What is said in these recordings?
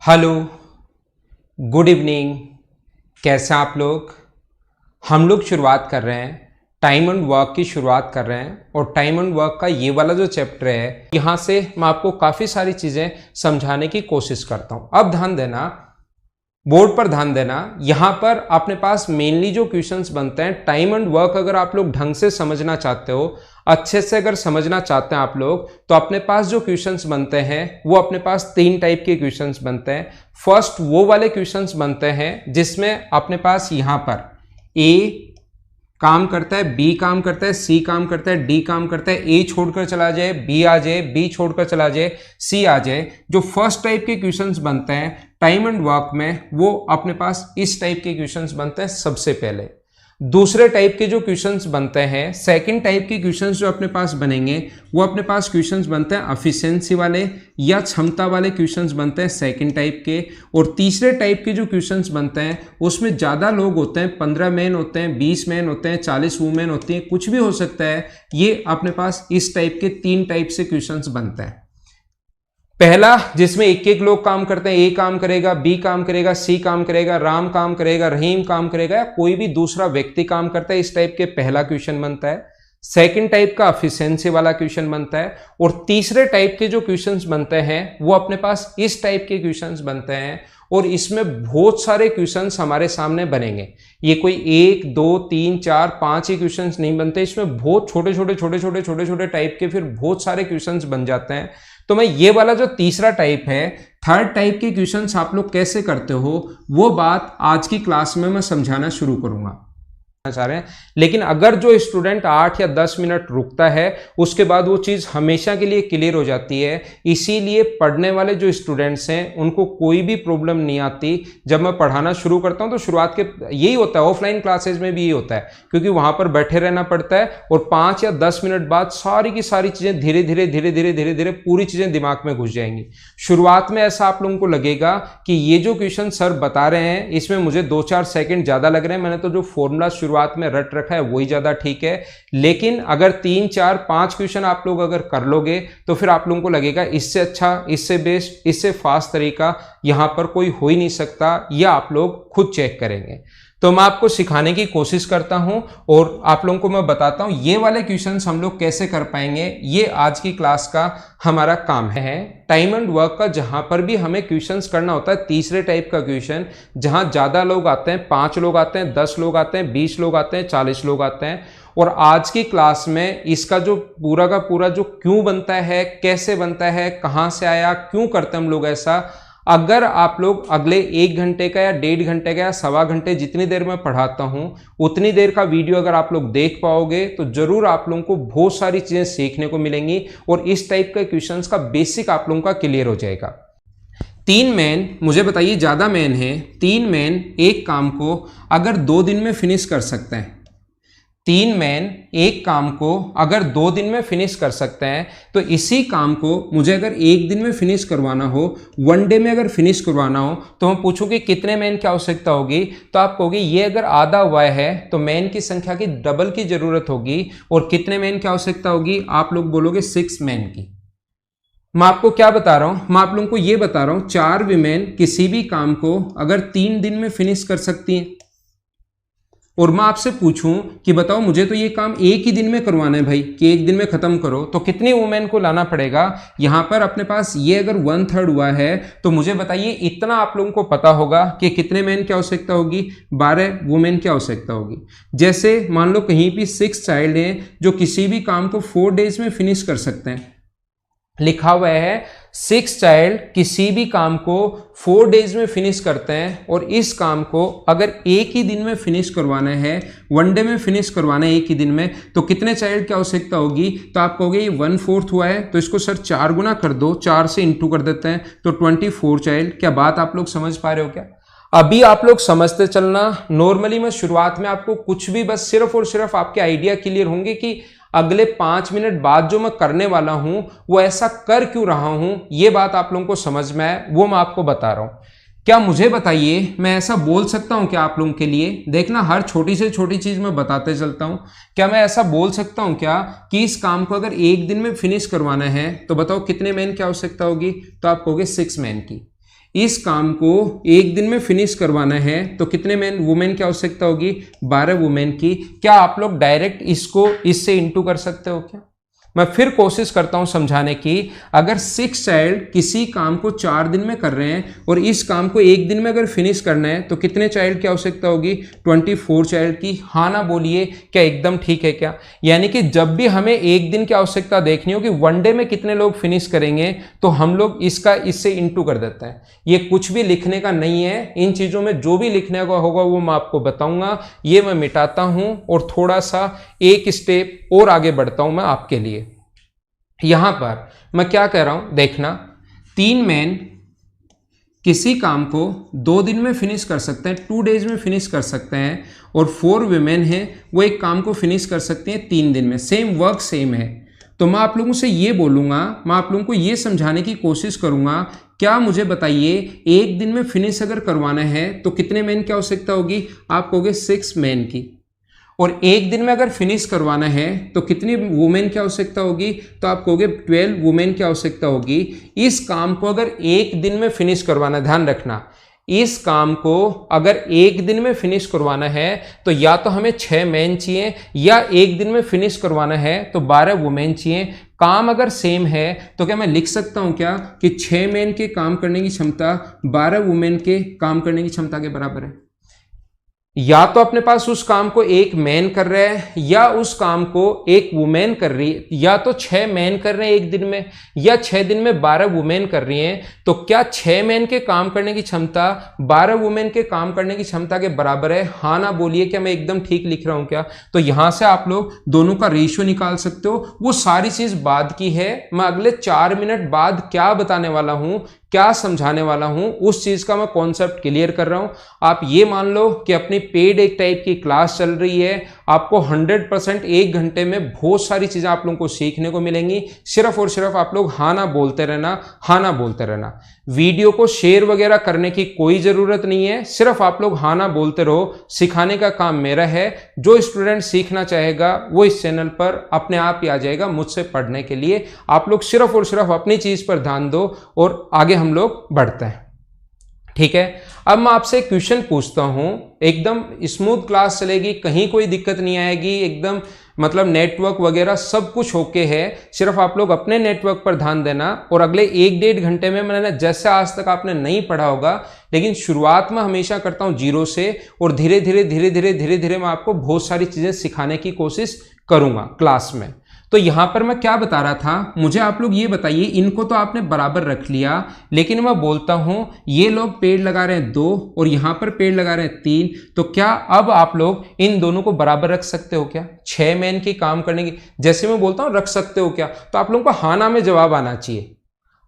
Hello, good evening. कैसे हैं आप लोग? हम लोग शुरुआत कर रहे हैं, टाइम एंड वर्क की शुरुआत कर रहे हैं। और टाइम एंड वर्क का ये वाला जो चैप्टर है, यहाँ से मैं आपको काफ़ी सारी चीज़ें समझाने की कोशिश करता हूँ। अब ध्यान देना, बोर्ड पर ध्यान देना। यहाँ पर अपने पास मेनली जो क्वेश्चंस बनते हैं, टाइम एंड वर्क अगर आप लोग ढंग से समझना चाहते हो, अच्छे से अगर समझना चाहते हैं आप लोग, तो अपने पास जो क्वेश्चंस बनते हैं वो अपने पास तीन टाइप के क्वेश्चंस बनते हैं। फर्स्ट वो वाले क्वेश्चंस बनते हैं जिसमें अपने पास यहाँ पर ए काम करता है, बी काम करता है, सी काम करता है, डी काम करता है, ए छोड़कर चला जाए, बी आ जाए, बी छोड़कर चला जाए, सी आ जाए। जो फर्स्ट टाइप के क्वेश्चंस बनते हैं टाइम एंड वर्क में, वो अपने पास इस टाइप के क्वेश्चंस बनते हैं सबसे पहले। दूसरे टाइप के जो क्वेश्चंस बनते हैं, सेकंड टाइप के क्वेश्चंस जो अपने पास बनेंगे, वो अपने पास क्वेश्चंस बनते हैं एफिशिएंसी वाले या क्षमता वाले क्वेश्चंस बनते हैं सेकंड टाइप के। और तीसरे टाइप के जो क्वेश्चंस बनते हैं उसमें ज़्यादा लोग होते हैं, 15 मैन होते हैं, 20 मैन होते हैं, 40 वुमेन होती हैं, कुछ भी हो सकता है। ये अपने पास इस टाइप के तीन टाइप से क्वेश्चंस बनते हैं। पहला जिसमें एक एक लोग काम करते हैं, ए काम करेगा, बी काम करेगा, सी काम करेगा, राम काम करेगा, रहीम काम करेगा, या कोई भी दूसरा व्यक्ति काम करता है, इस टाइप के पहला क्वेश्चन बनता है। सेकंड टाइप का एफिशिएंसी वाला क्वेश्चन बनता है। और तीसरे टाइप के जो क्वेश्चंस बनते हैं वो अपने पास इस टाइप के क्वेश्चंस बनते हैं। और इसमें बहुत सारे क्वेश्चंस हमारे सामने बनेंगे। ये कोई 1 2 3 4 5 ही क्वेश्चंस नहीं बनते, इसमें बहुत छोटे छोटे टाइप के फिर बहुत सारे क्वेश्चंस बन जाते हैं। तो मैं ये वाला जो तीसरा टाइप है, थर्ड टाइप के क्वेश्चंस आप लोग कैसे करते हो, वो बात आज की क्लास में मैं समझाना शुरू करूंगा चाह रहे हैं। लेकिन अगर जो स्टूडेंट 8 या 10 मिनट रुकता है, उसके बाद वो चीज़ हमेशा के लिए क्लियर हो जाती है। इसीलिए पढ़ने वाले जो स्टूडेंट्स हैं उनको कोई भी प्रॉब्लम नहीं आती। जब मैं पढ़ाना शुरू करता हूं तो शुरुआत के यही होता है, ऑफलाइन क्लासेज में भी यही होता है, क्योंकि वहां पर बैठे रहना पड़ता है और 5 या 10 मिनट बाद सारी की सारी चीज़ें धीरे धीरे पूरी चीज़ें दिमाग में घुस जाएंगी। शुरुआत में ऐसा आप लोगों को लगेगा कि ये जो क्वेश्चन सर बता रहे हैं इसमें मुझे 2-4 सेकेंड ज़्यादा लग रहे हैं, मैंने तो जो फॉर्मूला शुरुआत में रट रखा है वही ज्यादा ठीक है। लेकिन अगर 3 4 5 क्वेश्चन आप लोग अगर कर लोगे तो फिर आप लोगों को लगेगा इससे अच्छा, इससे बेस्ट, इससे फास्ट तरीका यहां पर कोई हो ही नहीं सकता, या आप लोग खुद चेक करेंगे। तो मैं आपको सिखाने की कोशिश करता हूं और आप लोगों को मैं बताता हूं ये वाले क्वेश्चंस हम लोग कैसे कर पाएंगे। ये आज की क्लास का हमारा काम है। टाइम एंड वर्क का जहां पर भी हमें क्वेश्चंस करना होता है, तीसरे टाइप का क्वेश्चन जहां ज्यादा लोग आते हैं, 5 लोग आते हैं, 10 लोग आते हैं, 20 लोग आते हैं, 40 लोग आते हैं। और आज की क्लास में इसका जो पूरा का पूरा जो क्यों बनता है, कैसे बनता है, कहां से आया, क्यों करते हैं हम लोग ऐसा, अगर आप लोग अगले 1 घंटे का या 1.5 घंटे का या सवा घंटे जितनी देर मैं पढ़ाता हूं उतनी देर का वीडियो अगर आप लोग देख पाओगे तो जरूर आप लोगों को बहुत सारी चीजें सीखने को मिलेंगी और इस टाइप के क्वेश्चंस का बेसिक आप लोगों का क्लियर हो जाएगा। 3 मैन, मुझे बताइए ज्यादा मैन है, 3 मैन एक काम को अगर 2 दिन में फिनिश कर सकते हैं, 3 मैन एक काम को अगर 2 दिन में फिनिश कर सकते हैं, तो इसी काम को मुझे अगर 1 दिन में फिनिश करवाना हो, 1 डे में अगर फिनिश करवाना हो, तो मैं पूछूंगी कितने मैन की आवश्यकता होगी, तो आप कहोगे ये अगर आधा हुआ है तो मैन की संख्या की डबल की जरूरत होगी। और कितने मैन की आवश्यकता होगी, आप लोग बोलोगे 6 मैन की। मैं आपको क्या बता रहा हूं, मैं आप लोगों को ये बता रहा हूं 4 वीमेन किसी भी काम को अगर 3 दिन में फिनिश कर सकती हैं, और मैं आपसे पूछूं कि बताओ मुझे तो ये काम एक ही दिन में करवाना है भाई, कि एक दिन में खत्म करो, तो कितनी वुमेन को लाना पड़ेगा। यहां पर अपने पास ये अगर 1/3 हुआ है तो मुझे बताइए इतना आप लोगों को पता होगा कि कितने मैन की आवश्यकता होगी, 12 वुमेन की आवश्यकता होगी। जैसे मान लो कहीं भी 6 चाइल्ड हैं जो किसी भी काम को 4 डेज में फिनिश कर सकते हैं, लिखा हुआ है 6 चाइल्ड किसी भी काम को 4 डेज में फिनिश करते हैं, और इस काम को अगर एक ही दिन में फिनिश करवाना है, 1 डे में फिनिश करवाना है एक ही दिन में, तो कितने चाइल्ड की आवश्यकता होगी। तो आप कहोगे ये 1/4 हुआ है तो इसको सर 4 गुना कर दो, 4 से इंटू कर देते हैं तो 24 चाइल्ड। क्या बात आप लोग समझ पा रहे हो क्या? अभी आप लोग समझते चलना। नॉर्मली मैं शुरुआत में आपको कुछ भी बस सिर्फ और सिर्फ आपके आइडिया क्लियर होंगे कि अगले 5 मिनट बाद जो मैं करने वाला हूं वो ऐसा कर क्यों रहा हूं, ये बात आप लोगों को समझ में आए वो मैं आपको बता रहा हूं। क्या मुझे बताइए मैं ऐसा बोल सकता हूं क्या आप लोगों के लिए, देखना हर छोटी से छोटी चीज मैं बताते चलता हूं। क्या मैं ऐसा बोल सकता हूं क्या कि इस काम को अगर एक दिन में फिनिश करवाना है तो बताओ कितने मैन की आवश्यकता होगी, तो आप कहोगे 6 मैन की। इस काम को एक दिन में फिनिश करवाना है तो कितने मैन वुमेन की आवश्यकता होगी? 12 वुमेन की। क्या आप लोग डायरेक्ट इसको इससे इंटू कर सकते हो क्या? मैं फिर कोशिश करता हूं समझाने की। अगर 6 चाइल्ड किसी काम को 4 दिन में कर रहे हैं और इस काम को एक दिन में अगर फिनिश करना है तो कितने चाइल्ड की आवश्यकता होगी? 24 चाइल्ड की। हाँ ना बोलिए, क्या एकदम ठीक है क्या? यानी कि जब भी हमें एक दिन की आवश्यकता देखनी हो कि वन डे में कितने लोग फिनिश करेंगे तो हम लोग इसका इससे इंटू कर देते हैं। ये कुछ भी लिखने का नहीं है, इन चीजों में जो भी लिखने का होगा वो मैं आपको बताऊंगा। ये मैं मिटाता हूं और थोड़ा सा एक स्टेप और आगे बढ़ता हूं मैं आपके लिए। यहां पर मैं क्या कह रहा हूं देखना, 3 मैन किसी काम को 2 दिन में फिनिश कर सकते हैं, 2 डेज में फिनिश कर सकते हैं, और 4 वुमेन हैं वो एक काम को फिनिश कर सकते हैं 3 दिन में। सेम वर्क सेम है। तो मैं आप लोगों से ये बोलूंगा, मैं आप लोगों को ये समझाने की कोशिश करूंगा, क्या मुझे बताइए एक दिन में फिनिश अगर करवाना है तो कितने मैन की आवश्यकता होगी? आप कहोगे 6 मैन की। और एक दिन में अगर फिनिश करवाना है तो कितनी वुमेन की आवश्यकता होगी? तो आप कहोगे 12 वुमेन की आवश्यकता होगी। इस काम को अगर एक दिन में फिनिश करवाना, ध्यान रखना, इस काम को अगर एक दिन में फिनिश करवाना है तो या तो हमें 6 मैन चाहिए, या एक दिन में फिनिश करवाना है तो 12 वुमेन चाहिए। काम अगर सेम है तो क्या मैं लिख सकता हूं क्या कि 6 मैन के काम करने की क्षमता 12 वुमेन के काम करने की क्षमता के बराबर है? या तो अपने पास उस काम को एक मैन कर रहा है या उस काम को एक वुमेन कर रही है, या तो 6 मैन कर रहे हैं एक दिन में या 6 दिन में 12 वुमेन कर रही हैं। तो क्या 6 मैन के काम करने की क्षमता 12 वुमेन के काम करने की क्षमता के बराबर है? हाँ ना बोलिए, क्या मैं एकदम ठीक लिख रहा हूं क्या? तो यहां से आप लोग दोनों का रेशियो निकाल सकते हो। वो सारी चीज बाद की है, मैं अगले 4 मिनट बाद क्या बताने वाला हूं, क्या समझाने वाला हूं, उस चीज का मैं कॉन्सेप्ट क्लियर कर रहा हूं। आप ये मान लो कि अपनी पेड एक टाइप की क्लास चल रही है, आपको 100% 1 घंटे में बहुत सारी चीजें आप लोगों को सीखने को मिलेंगी। सिर्फ और सिर्फ आप लोग हाँ ना बोलते रहना, हाँ ना बोलते रहना। वीडियो को शेयर वगैरह करने की कोई जरूरत नहीं है, सिर्फ आप लोग हाँ ना बोलते रहो। सिखाने का काम मेरा है। जो स्टूडेंट सीखना चाहेगा वो इस चैनल पर अपने आप ही आ जाएगा मुझसे पढ़ने के लिए। आप लोग सिर्फ और सिर्फ अपनी चीज पर ध्यान दो और आगे हम लोग बढ़ते हैं, ठीक है। अब मैं आपसे एक क्वेश्चन पूछता हूं, एकदम स्मूथ क्लास चलेगी, कहीं कोई दिक्कत नहीं आएगी, एकदम मतलब नेटवर्क वगैरह सब कुछ ओके है। सिर्फ आप लोग अपने नेटवर्क पर ध्यान देना। और अगले 1-1.5 घंटे में मैंने जैसे आज तक आपने नहीं पढ़ा होगा, लेकिन शुरुआत में हमेशा करता हूं 0 से, और धीरे धीरे मैं आपको बहुत सारी चीजें सिखाने की कोशिश करूंगा क्लास में। तो यहां पर मैं क्या बता रहा था, मुझे आप लोग ये बताइए, इनको तो आपने बराबर रख लिया, लेकिन मैं बोलता हूं ये लोग पेड़ लगा रहे हैं 2 और यहां पर पेड़ लगा रहे हैं 3, तो क्या अब आप लोग इन दोनों को बराबर रख सकते हो क्या? 6 मैन की काम करने की, जैसे मैं बोलता हूं रख सकते हो क्या, तो आप लोगों को हाँ ना में जवाब आना चाहिए।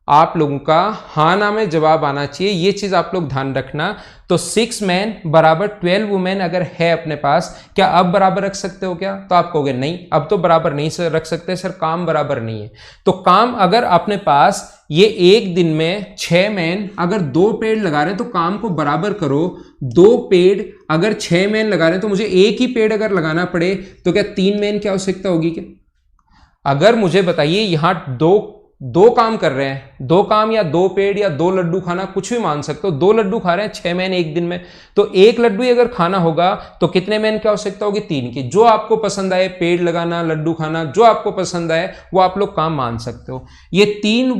आप लोगों का हाँ ना में जवाब आना चाहिए, ये चीज आप लोग ध्यान रखना। तो 6 मैन बराबर 12 वुमेन अगर है अपने पास, क्या अब बराबर रख सकते हो क्या? तो आप कहोगे नहीं, अब तो बराबर नहीं रख सकते सर, काम बराबर नहीं है। तो काम अगर अपने पास ये एक दिन में 6 मैन अगर 2 पेड़ लगा रहे हैं तो काम को बराबर करो। 2 पेड़ अगर 6 मैन लगा रहे हैं तो मुझे एक ही पेड़ अगर लगाना पड़े तो क्या 3 मैन की आवश्यकता होगी क्या? अगर मुझे बताइए यहां दो काम कर रहे हैं, 2 काम या 2 पेड़ या 2 लड्डू खाना, कुछ भी मान सकते हो, 2 लड्डू खा रहे हैं 6 मैन एक दिन में, तो 1 लड्डू ही अगर खाना होगा तो कितने मैन की आवश्यकता होगी? 3 की। जो आपको पसंद आए, पेड़ लगाना, लड्डू खाना, जो आपको पसंद आए वो आप लोग काम मान सकते हो। ये 3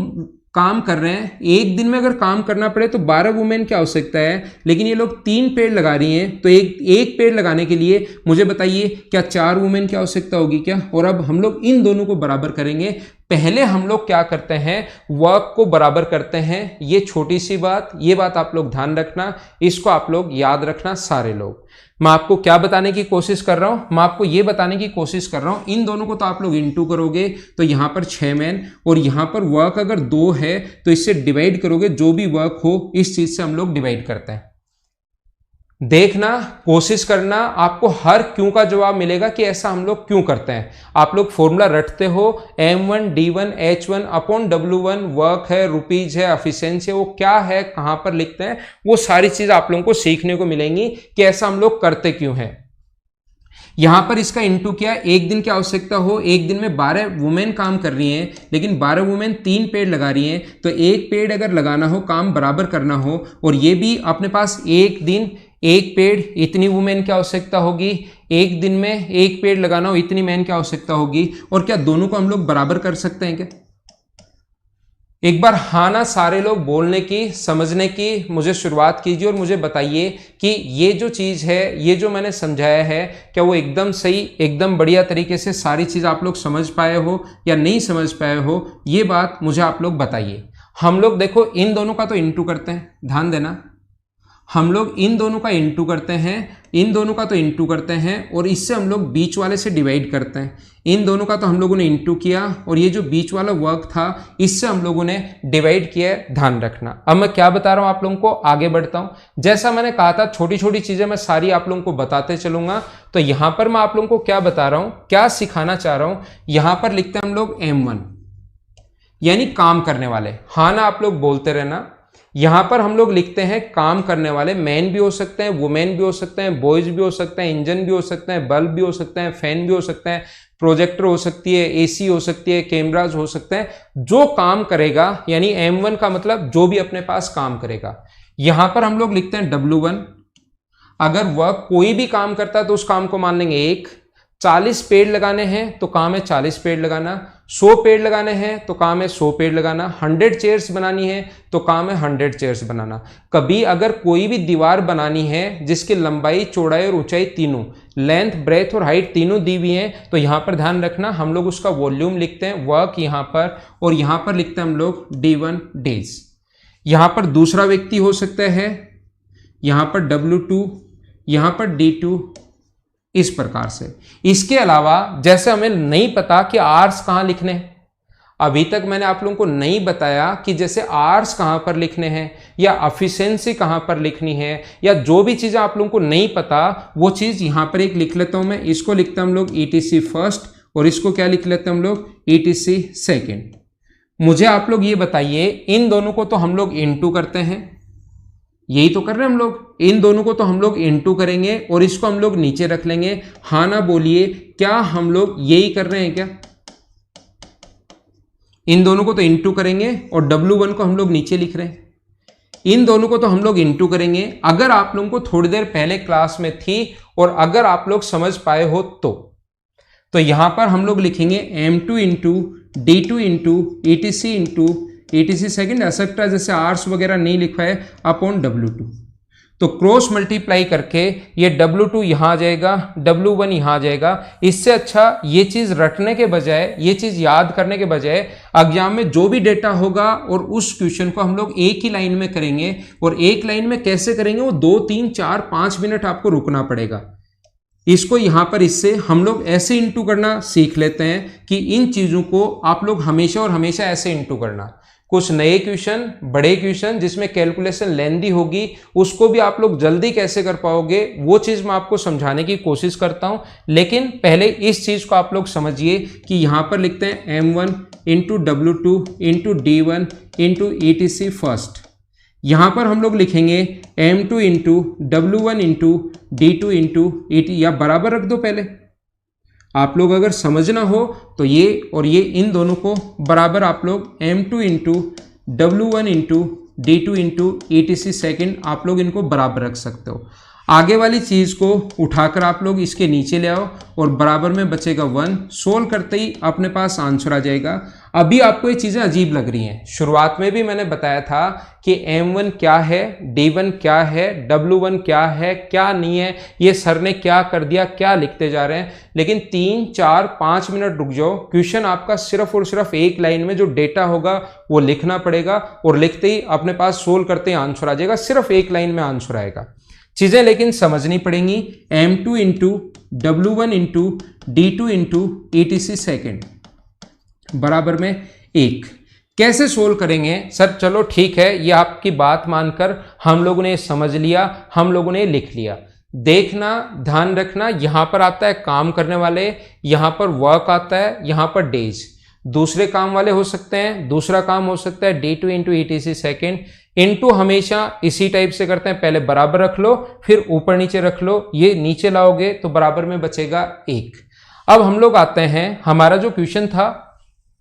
काम कर रहे हैं, एक दिन में अगर काम करना पड़े तो 12 वुमेन की आवश्यकता है, लेकिन ये लोग 3 पेड़ लगा रही हैं, तो एक पेड़ लगाने के लिए मुझे बताइए क्या 4 वुमेन की आवश्यकता होगी क्या? और अब हम लोग इन दोनों को बराबर करेंगे। पहले हम लोग क्या करते हैं, वर्क को बराबर करते हैं। ये छोटी सी बात, ये बात आप लोग ध्यान रखना, इसको आप लोग याद रखना सारे लोग। मैं आपको क्या बताने की कोशिश कर रहा हूं, मैं आपको ये बताने की कोशिश कर रहा हूं, इन दोनों को तो आप लोग इंटू करोगे तो यहां पर 6 मैन, और यहां पर वर्क अगर 2 है तो इससे डिवाइड करोगे, जो भी वर्क हो इस चीज से हम लोग डिवाइड करते हैं। देखना, कोशिश करना, आपको हर क्यों का जवाब मिलेगा कि ऐसा हम लोग क्यों करते हैं। आप लोग फॉर्मूला रटते हो, M1 D1 H1 upon W1, work है, रुपीज है, एफिशिएंसी है, वो क्या है, कहां पर लिखते हैं, वो सारी चीज आप लोगों को सीखने को मिलेंगी कि ऐसा हम लोग करते क्यों हैं। यहां पर इसका इंटू किया, एक दिन की आवश्यकता हो, एक दिन में 12 वुमेन काम कर रही हैं, लेकिन 12 वुमेन 3 पेड़ लगा रही हैं, तो एक पेड़ अगर लगाना हो, काम बराबर करना हो, और ये भी अपने पास एक दिन एक पेड़, इतनी वुमेन की आवश्यकता होगी, एक दिन में एक पेड़ लगाना हो, इतनी मैन की आवश्यकता होगी। और क्या दोनों को हम लोग बराबर कर सकते हैं क्या? एक बार हाँ ना सारे लोग बोलने की, समझने की मुझे शुरुआत कीजिए और मुझे बताइए कि ये जो चीज़ है, ये जो मैंने समझाया है, क्या वो एकदम सही, एकदम बढ़िया तरीके से सारी चीज़ आप लोग समझ पाए हो या नहीं समझ पाए हो, ये बात मुझे आप लोग बताइए। हम लोग देखो इन दोनों का तो इंटू करते हैं, ध्यान देना, हम लोग इन दोनों का इंटू करते हैं, इन दोनों का तो इंटू करते हैं, और इससे हम लोग बीच वाले से डिवाइड करते हैं। इन दोनों का तो हम लोगों ने इंटू किया, और ये जो बीच वाला वर्क था इससे हम लोगों ने डिवाइड किया है, ध्यान रखना। अब मैं क्या बता रहा हूं आप लोगों को, आगे बढ़ता हूं। जैसा मैंने कहा था छोटी छोटी चीजें मैं सारी आप लोगों को बताते चलूंगा। तो यहां पर मैं आप लोगों को क्या बता रहा हूं, क्या सिखाना चाह रहा हूं, यहां पर लिखते हैं हम लोग M1 यानी काम करने वाले। हाँ ना आप लोग बोलते रहना। यहां पर हम लोग लिखते हैं काम करने वाले, मैन भी हो सकते हैं, वुमेन भी हो सकते हैं, बॉयज भी हो सकते हैं, इंजन भी हो सकते हैं, बल्ब भी हो सकते हैं, फैन भी हो सकते हैं, प्रोजेक्टर हो सकती है, एसी हो सकती है, कैमराज हो सकते हैं, जो काम करेगा, यानी M1 का मतलब जो भी अपने पास काम करेगा। यहां पर हम लोग लिखते हैं W1, अगर वह कोई भी काम करता है तो उस काम को मान लेंगे 1। 40 पेड़ लगाने हैं तो काम है 40 पेड़ लगाना, 100 पेड़ लगाने हैं तो काम है 100 पेड़ लगाना, 100 चेयर्स बनानी है तो काम है 100 चेयर्स बनाना। कभी अगर कोई भी दीवार बनानी है जिसकी लंबाई, चौड़ाई और ऊंचाई तीनों, लेंथ, ब्रेथ और हाइट तीनों दी हुई हैं, तो यहां पर ध्यान रखना हम लोग उसका वॉल्यूम लिखते हैं, वर्क यहां पर, और यहां पर लिखते हैं हम लोग D1 डेज। यहां पर दूसरा व्यक्ति हो सकता है, यहां पर W2, यहां पर D2, इस प्रकार से। इसके अलावा जैसे हमें नहीं पता कि आर्स कहां लिखने हैं, अभी तक मैंने आप लोगों को नहीं बताया कि जैसे आर्स कहां पर लिखने हैं या एफिशिएंसी कहां पर लिखनी है, या जो भी चीजें आप लोगों को नहीं पता वो चीज यहां पर एक लिख लेता हूं मैं। इसको लिखता हम लोग ETC फर्स्ट, और इसको क्या लिख लेते हैं हम लोग ETC सेकेंड। मुझे आप लोग ये बताइए, इन दोनों को तो हम लोग इनटू करते हैं, यही तो कर रहे हैं हम लोग, इन दोनों को तो हम लोग इनटू करेंगे और इसको हम लोग नीचे रख लेंगे। हाँ ना बोलिए, क्या हम लोग यही कर रहे हैं क्या? इन दोनों को तो इनटू करेंगे और W1 को हम लोग नीचे लिख रहे हैं, इन दोनों को तो हम लोग इनटू करेंगे। अगर आप लोगों को थोड़ी देर पहले क्लास में थी और अगर आप लोग समझ पाए हो तो यहां पर हम लोग लिखेंगे M2 into D2 into ETC into ETC second etcetera, जैसे आर्स वगैरह नहीं लिखा है, अपॉन W2। तो क्रॉस मल्टीप्लाई करके ये W2 यहां आ जाएगा, W1 यहां आ जाएगा। इससे अच्छा ये चीज रटने के बजाय, ये चीज याद करने के बजाय, एग्जाम में जो भी डेटा होगा और उस क्वेश्चन को हम लोग एक ही लाइन में करेंगे। और एक लाइन में कैसे करेंगे, वो 2, 3, 4, 5 मिनट आपको रुकना पड़ेगा। इसको यहां पर इससे हम लोग ऐसे इंटू करना सीख लेते हैं कि इन चीजों को आप लोग हमेशा और हमेशा ऐसे इंटू करना। कुछ नए क्वेश्चन, बड़े क्वेश्चन जिसमें कैलकुलेशन लेंदी होगी, उसको भी आप लोग जल्दी कैसे कर पाओगे, वो चीज मैं आपको समझाने की कोशिश करता हूं। लेकिन पहले इस चीज को आप लोग समझिए कि यहां पर लिखते हैं M1 into W2 into D1 into ETC first. यहां पर हम लोग लिखेंगे M2 into W1 into D2 into ET, या बराबर रख दो पहले। आप लोग अगर समझना हो तो ये और ये, इन दोनों को बराबर आप लोग M2 into W1 into D2 into ETC second, आप लोग इनको बराबर रख सकते हो। आगे वाली चीज को उठाकर आप लोग इसके नीचे ले आओ और बराबर में बचेगा 1। सोल्व करते ही अपने पास आंसर आ जाएगा। अभी आपको ये चीजें अजीब लग रही हैं, शुरुआत में भी मैंने बताया था कि M1 क्या है, D1 क्या है, W1 क्या है, क्या नहीं है, ये सर ने क्या कर दिया, क्या लिखते जा रहे हैं। लेकिन 3, 4, 5 मिनट रुक जाओ, क्वेश्चन आपका सिर्फ और सिर्फ एक लाइन में जो डेटा होगा वो लिखना पड़ेगा, और लिखते ही अपने पास सोल्व करते ही आंसर आ जाएगा, सिर्फ एक लाइन में आंसर आएगा। चीजें लेकिन समझनी पड़ेंगी। M2 into W1 into D2 into ETC second बराबर में 1। कैसे सोल्व करेंगे सर? चलो ठीक है, ये आपकी बात मानकर हम लोगों ने समझ लिया, हम लोगों ने लिख लिया। देखना, ध्यान रखना, यहां पर आता है काम करने वाले, यहां पर वर्क आता है, यहां पर डेज। दूसरे काम वाले हो सकते हैं, दूसरा काम हो सकता है D2 into ETC second, into हमेशा इसी टाइप से करते हैं, पहले बराबर रख लो फिर ऊपर नीचे रख लो, ये नीचे लाओगे तो बराबर में बचेगा 1। अब हम लोग आते हैं, हमारा जो क्वेश्चन था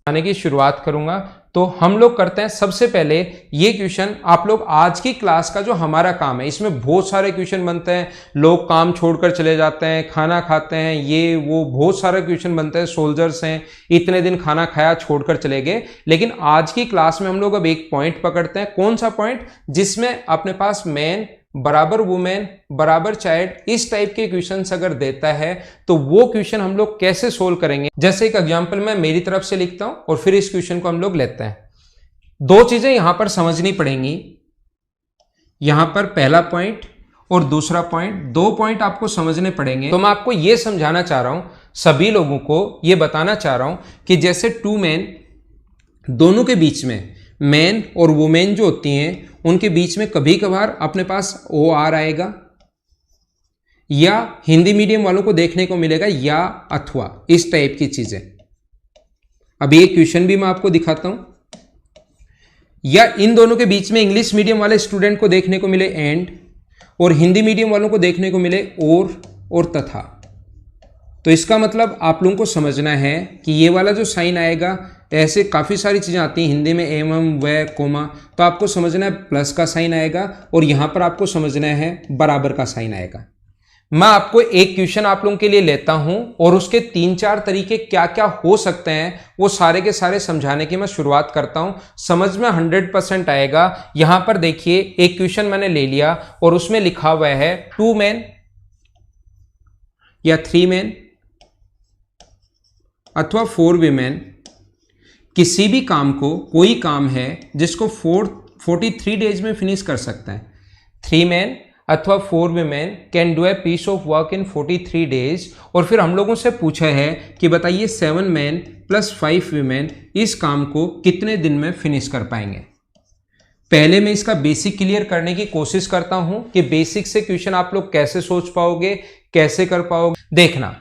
आने की शुरुआत करूंगा। तो हम लोग करते हैं सबसे पहले ये क्वेश्चन, आप लोग आज की क्लास का जो हमारा काम है इसमें बहुत सारे क्वेश्चन बनते हैं, लोग काम छोड़कर चले जाते हैं, खाना खाते हैं, ये वो बहुत सारे क्वेश्चन बनते हैं, सोल्जर्स हैं इतने दिन खाना खाया छोड़कर चले गए। लेकिन आज की क्लास में हम लोग अब एक पॉइंट पकड़ते हैं, कौन सा पॉइंट, जिसमें अपने पास मैन बराबर वुमेन बराबर चाइल्ड इस टाइप के क्वेश्चंस अगर देता है तो वो क्वेश्चन हम लोग कैसे सोल्व करेंगे। जैसे एक एग्जांपल मैं मेरी तरफ से लिखता हूं और फिर इस क्वेश्चन को हम लोग लेते हैं। दो चीजें यहां पर समझनी पड़ेंगी, यहां पर पहला पॉइंट और दूसरा पॉइंट, दो पॉइंट आपको समझने पड़ेंगे। तो मैं आपको यह समझाना चाह रहा हूं, सभी लोगों को यह बताना चाह रहा हूं कि जैसे टू मैन, दोनों के बीच में मैन और वुमेन जो होती हैं उनके बीच में कभी कभार अपने पास OR आएगा, या हिंदी मीडियम वालों को देखने को मिलेगा या अथवा, इस टाइप की चीजें। अभी एक क्वेश्चन भी मैं आपको दिखाता हूं, या इन दोनों के बीच में इंग्लिश मीडियम वाले स्टूडेंट को देखने को मिले एंड, और हिंदी मीडियम वालों को देखने को मिले और तथा। तो इसका मतलब आप लोगों को समझना है कि ये वाला जो साइन आएगा, ऐसे काफ़ी सारी चीज़ें आती हैं हिंदी में, एवं व कोमा, तो आपको समझना है प्लस का साइन आएगा और यहाँ पर आपको समझना है बराबर का साइन आएगा। मैं आपको एक क्वेश्चन आप लोगों के लिए लेता हूं और उसके 3-4 तरीके क्या क्या हो सकते हैं वो सारे के सारे समझाने की मैं शुरुआत करता हूं, समझ में 100% आएगा। यहां पर देखिए एक क्वेश्चन मैंने ले लिया और उसमें लिखा हुआ है 2 मैन या 3 मैन अथवा 4 वीमेन, किसी भी काम को, कोई काम है जिसको 43 डेज में फिनिश कर सकता है। 3 मैन अथवा 4 women can do a piece of work in 43 days. और फिर हम लोगों से पूछा है कि बताइए 7 मैन प्लस 5 वीमेन इस काम को कितने दिन में फिनिश कर पाएंगे। पहले मैं इसका बेसिक क्लियर करने की कोशिश करता हूं कि बेसिक से क्वेश्चन आप लोग कैसे सोच पाओगे, कैसे कर पाओगे। देखना,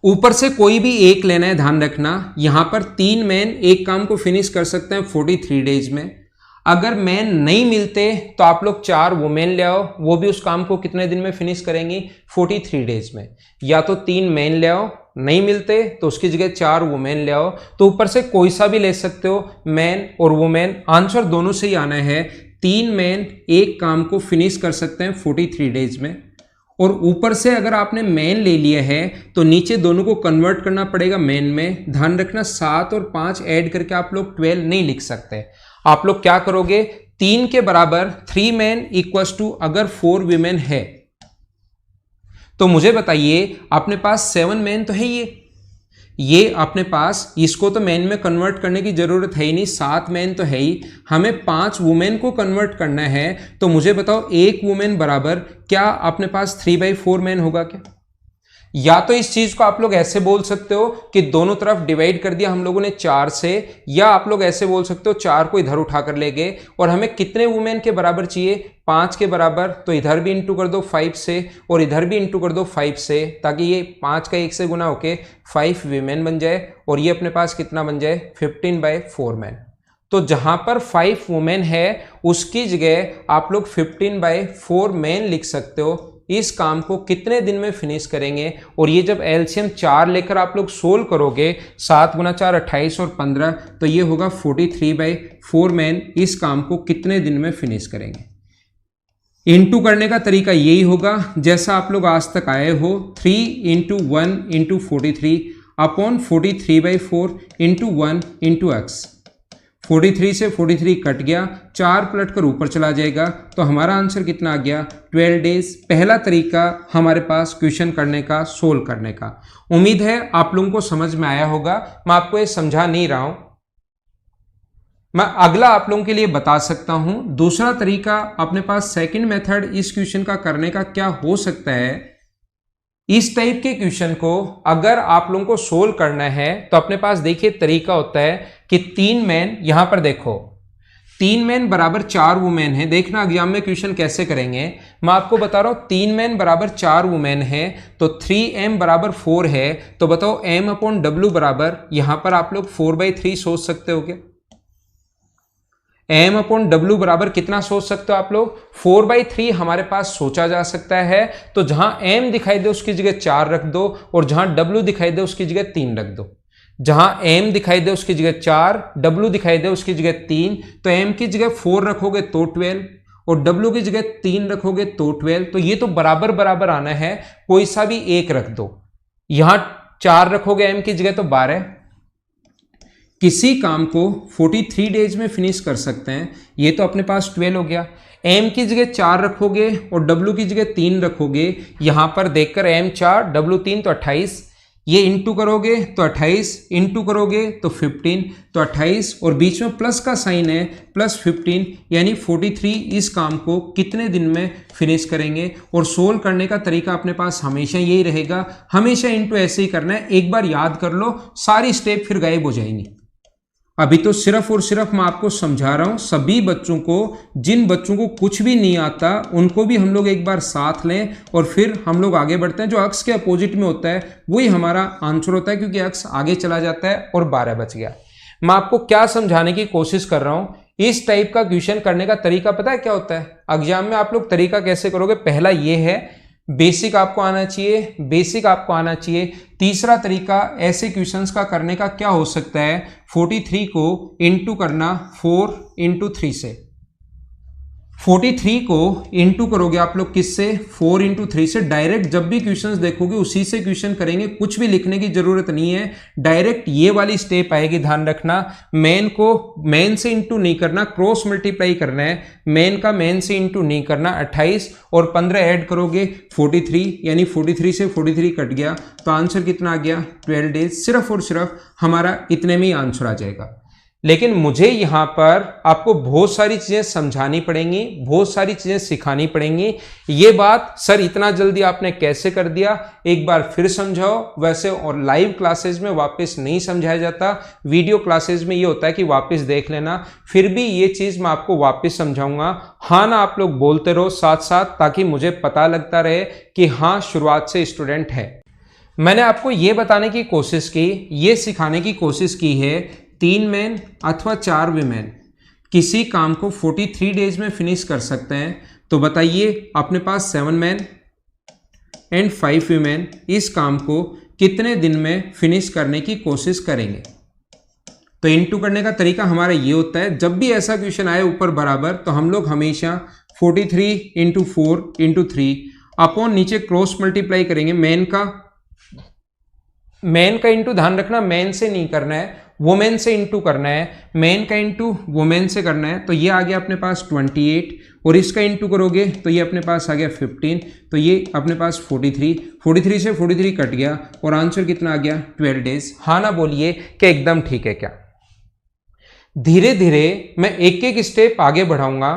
ऊपर से कोई भी एक लेना है, ध्यान रखना। यहां पर 3 मैन एक काम को फिनिश कर सकते हैं 43 डेज में। अगर मैन नहीं मिलते तो आप लोग 4 वुमेन ले आओ, वो भी उस काम को कितने दिन में फिनिश करेंगी, 43 डेज में। या तो 3 मैन ले आओ, नहीं मिलते तो उसकी जगह 4 वुमेन ले आओ। तो ऊपर से कोई सा भी ले सकते हो, मैन और वुमेन, आंसर दोनों से ही आना है। 3 मैन एक काम को फिनिश कर सकते हैं 43 डेज में। और ऊपर से अगर आपने मैन ले लिया है तो नीचे दोनों को कन्वर्ट करना पड़ेगा मैन में। ध्यान रखना 7 और 5 ऐड करके आप लोग 12 नहीं लिख सकते। आप लोग क्या करोगे, 3 के बराबर 3 मैन इक्वल्स टू अगर 4 वीमेन है तो मुझे बताइए अपने पास 7 मैन तो है, ये अपने पास, इसको तो मैन में कन्वर्ट करने की जरूरत है ही नहीं, 7 मैन तो है ही, हमें 5 वुमेन को कन्वर्ट करना है। तो मुझे बताओ एक वुमेन बराबर क्या अपने पास 3/4 मैन होगा क्या। या तो इस चीज को आप लोग ऐसे बोल सकते हो कि दोनों तरफ डिवाइड कर दिया हम लोगों ने 4 से, या आप लोग ऐसे बोल सकते हो 4 को इधर उठा कर ले गए और हमें कितने वुमेन के बराबर चाहिए, 5 के बराबर। तो इधर भी इंटू कर दो 5 से और इधर भी इंटू कर दो 5 से, ताकि ये 5 का 1 से गुना होके 5 वीमेन बन जाए और ये अपने पास कितना बन जाए, 15/4 मैन। तो जहां पर 5 वुमेन है उसकी जगह आप लोग 15/4 मैन लिख सकते हो। इस काम को कितने दिन में फिनिश करेंगे। और ये जब एलसीएम 4 लेकर आप लोग सोल्व करोगे, 7 गुना 4 28 और 15, तो ये होगा 43/4 मैन इस काम को कितने दिन में फिनिश करेंगे। इंटू करने का तरीका यही होगा जैसा आप लोग आज तक आए हो, 3 × 1 × 43 अपॉन 43/4 × 1 × x। 43 से 43 कट गया, 4 पलट कर ऊपर चला जाएगा, तो हमारा आंसर कितना आ गया, 12 डेज। पहला तरीका हमारे पास क्वेश्चन करने का, सोल्व करने का। उम्मीद है आप लोगों को समझ में आया होगा। मैं आपको ये समझा नहीं रहा हूं, मैं अगला आप लोगों के लिए बता सकता हूं। दूसरा तरीका अपने पास, सेकंड मेथड इस क्वेश्चन का करने का क्या हो सकता है। इस टाइप के क्वेश्चन को अगर आप लोगों को सोल्व करना है तो अपने पास देखिए तरीका होता है कि 3 मैन, यहां पर देखो 3 मैन बराबर 4 वुमेन है। देखना एग्जाम में क्वेश्चन कैसे करेंगे, मैं आपको बता रहा हूँ 3 मैन बराबर 4 वुमेन है तो 3m बराबर 4 है, तो बताओ m अपॉन w बराबर, यहां पर आप लोग 4/3 सोच सकते हो क्या? m अपॉन w बराबर कितना सोच सकते हो आप लोग? 4/3 हमारे पास सोचा जा सकता है। तो जहां m दिखाई दे उसकी जगह 4 रख दो और जहां w दिखाई दे उसकी जगह 3 रख दो। जहां m दिखाई दे उसकी जगह 4, w दिखाई दे उसकी जगह 3, तो m की जगह 4 रखोगे तो 12 और w की जगह 3 रखोगे तो 12। तो ये तो बराबर बराबर आना है, कोई सा भी एक रख दो। यहां 4 रखोगे m की जगह तो 12। किसी काम को 43 डेज में फिनिश कर सकते हैं, ये तो अपने पास 12 हो गया। m की जगह 4 रखोगे और w की जगह 3 रखोगे, यहां पर देखकर m 4 w 3 तो 28, ये इंटू करोगे तो 28, इंटू करोगे तो 15, तो 28 और बीच में प्लस का साइन है प्लस 15, यानी 43 इस काम को कितने दिन में फिनिश करेंगे। और सोल्व करने का तरीका अपने पास हमेशा यही रहेगा, हमेशा इंटू ऐसे ही करना है। एक बार याद कर लो, सारी स्टेप फिर गायब हो जाएंगी। अभी तो सिर्फ और सिर्फ मैं आपको समझा रहा हूं, सभी बच्चों को, जिन बच्चों को कुछ भी नहीं आता उनको भी हम लोग एक बार साथ लें और फिर हम लोग आगे बढ़ते हैं। जो अक्स के अपोजिट में होता है वही हमारा आंसर होता है, क्योंकि अक्स आगे चला जाता है और 12 बच गया। मैं आपको क्या समझाने की कोशिश कर रहा हूं, इस टाइप का क्वेश्चन करने का तरीका पता है क्या होता है? एग्जाम में आप लोग तरीका कैसे करोगे? पहला ये है, बेसिक आपको आना चाहिए, बेसिक आपको आना चाहिए। तीसरा तरीका ऐसे क्वेश्चंस का करने का क्या हो सकता है, 43 को इंटू करना 4 इंटू 3 से। 43 को इंटू करोगे आप लोग किससे? 4 इंटू 3 से। डायरेक्ट जब भी क्वेश्चंस देखोगे उसी से क्वेश्चन करेंगे, कुछ भी लिखने की जरूरत नहीं है, डायरेक्ट ये वाली स्टेप आएगी। ध्यान रखना, मेन को मेन से इंटू नहीं करना, क्रॉस मल्टीप्लाई करना है। मेन का मेन से इंटू नहीं करना। 28 और 15 ऐड करोगे 43, यानी 43 से 43 कट गया तो आंसर कितना आ गया? 12 डेज। सिर्फ और सिर्फ हमारा इतने में ही आंसर आ जाएगा। लेकिन मुझे यहाँ पर आपको बहुत सारी चीजें समझानी पड़ेंगी, बहुत सारी चीजें सिखानी पड़ेंगी। ये बात सर इतना जल्दी आपने कैसे कर दिया, एक बार फिर समझाओ। वैसे और लाइव क्लासेस में वापस नहीं समझाया जाता, वीडियो क्लासेस में ये होता है कि वापस देख लेना। फिर भी ये चीज मैं आपको वापस समझाऊंगा। हाँ ना, आप लोग बोलते रहो साथ साथ, ताकि मुझे पता लगता रहे कि हाँ शुरुआत से स्टूडेंट है। मैंने आपको ये बताने की कोशिश की, ये सिखाने की कोशिश की है, 3 मैन अथवा 4 वीमेन किसी काम को 43 डेज में फिनिश कर सकते हैं। तो बताइए अपने पास 7 मैन एंड 5 वीमेन इस काम को कितने दिन में फिनिश करने की कोशिश करेंगे। तो इनटू करने का तरीका हमारा ये होता है, जब भी ऐसा क्वेश्चन आए ऊपर बराबर, तो हम लोग हमेशा 43 इंटू 4 इंटू 3 अपॉन नीचे क्रॉस मल्टीप्लाई करेंगे। मैन का इंटू ध्यान रखना, मैन से नहीं करना है, वुमेन से इंटू करना है। मैन का इंटू वुमेन से करना है, तो ये आ गया अपने पास 28 और इसका इंटू करोगे तो ये अपने पास आ गया 15, तो ये अपने पास 43 से 43 कट गया और आंसर कितना आ गया? 12 डेज। हाँ ना बोलिए कि एकदम ठीक है क्या? धीरे धीरे मैं एक एक स्टेप आगे बढ़ाऊंगा,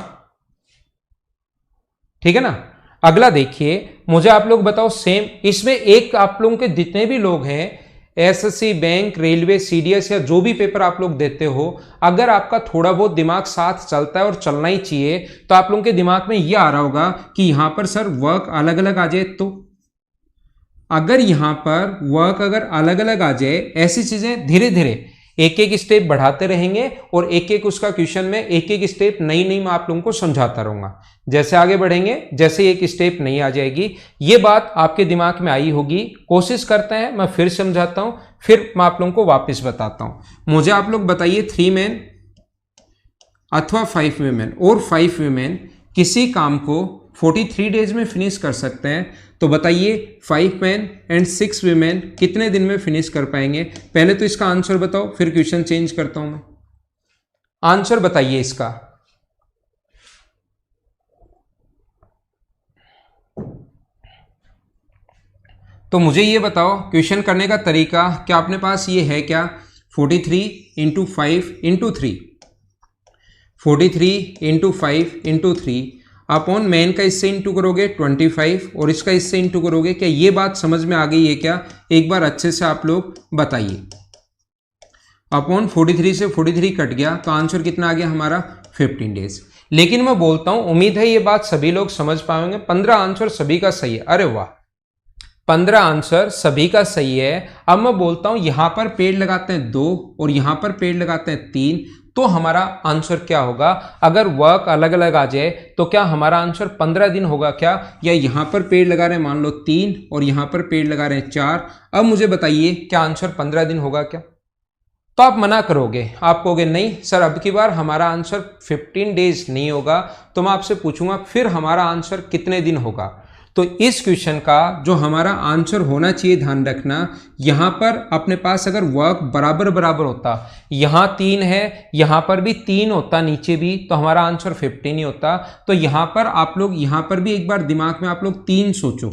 ठीक है ना। अगला देखिए, मुझे आप लोग बताओ, सेम इसमें एक आप लोगों के जितने भी लोग हैं, एसएससी, बैंक, रेलवे, सीडीएस या जो भी पेपर आप लोग देते हो, अगर आपका थोड़ा बहुत दिमाग साथ चलता है और चलना ही चाहिए, तो आप लोगों के दिमाग में ये आ रहा होगा कि यहां पर सर वर्क अलग अलग आ जाए। तो अगर यहां पर वर्क अगर अलग अलग आ जाए, ऐसी चीजें धीरे धीरे एक एक स्टेप बढ़ाते रहेंगे और एक एक उसका क्वेश्चन में एक एक स्टेप नई नई मैं आप लोगों को समझाता रहूंगा। जैसे आगे बढ़ेंगे, जैसे एक स्टेप नई आ जाएगी, ये बात आपके दिमाग में आई होगी। कोशिश करते हैं, मैं फिर समझाता हूं, फिर मैं आप लोगों को वापस बताता हूं। मुझे आप लोग बताइए, 3 मैन अथवा 5 वीमेन और 5 वीमेन किसी काम को 43 डेज में फिनिश कर सकते हैं। तो बताइए 5 मैन एंड 6 वीमेन कितने दिन में फिनिश कर पाएंगे? पहले तो इसका आंसर बताओ, फिर क्वेश्चन चेंज करता हूं मैं। आंसर बताइए इसका। तो मुझे ये बताओ, क्वेश्चन करने का तरीका क्या अपने पास ये है क्या? 43 into 5 into 3, 43 into 5 into 3 upon man का इससे इंटू करोगे 25 और इसका इससे इंटू करोगे। क्या ये बात समझ में आ गई है क्या? एक बार अच्छे से आप लोग बताइए। अपॉन 43 से 43 कट गया तो आंसर कितना आ गया हमारा? 15 डेज। लेकिन मैं बोलता हूं, उम्मीद है ये बात सभी लोग समझ पाएंगे, 15 आंसर सभी का सही है। अरे वाह, 15 आंसर सभी का सही है। अब मैं बोलता हूं यहां पर पेड़ लगाते हैं 2 और यहां पर पेड़ लगाते हैं 3, तो हमारा आंसर क्या होगा? अगर वर्क अलग अलग आ जाए तो क्या हमारा आंसर 15 दिन होगा क्या? या यहां पर पेड़ लगा रहे हैं मान लो 3 और यहां पर पेड़ लगा रहे हैं 4, अब मुझे बताइए क्या आंसर 15 दिन होगा क्या? तो आप मना करोगे, आप कहोगे नहीं सर अब की बार हमारा आंसर 15 डेज नहीं होगा। तो मैं आपसे पूछूंगा फिर हमारा आंसर कितने दिन होगा? तो इस क्वेश्चन का जो हमारा आंसर होना चाहिए, ध्यान रखना, यहां पर अपने पास अगर वर्क बराबर बराबर होता, यहां 3 है यहां पर भी 3 होता नीचे भी, तो हमारा आंसर 15 ही होता। तो यहां पर आप लोग यहां पर भी एक बार दिमाग में आप लोग 3 सोचो,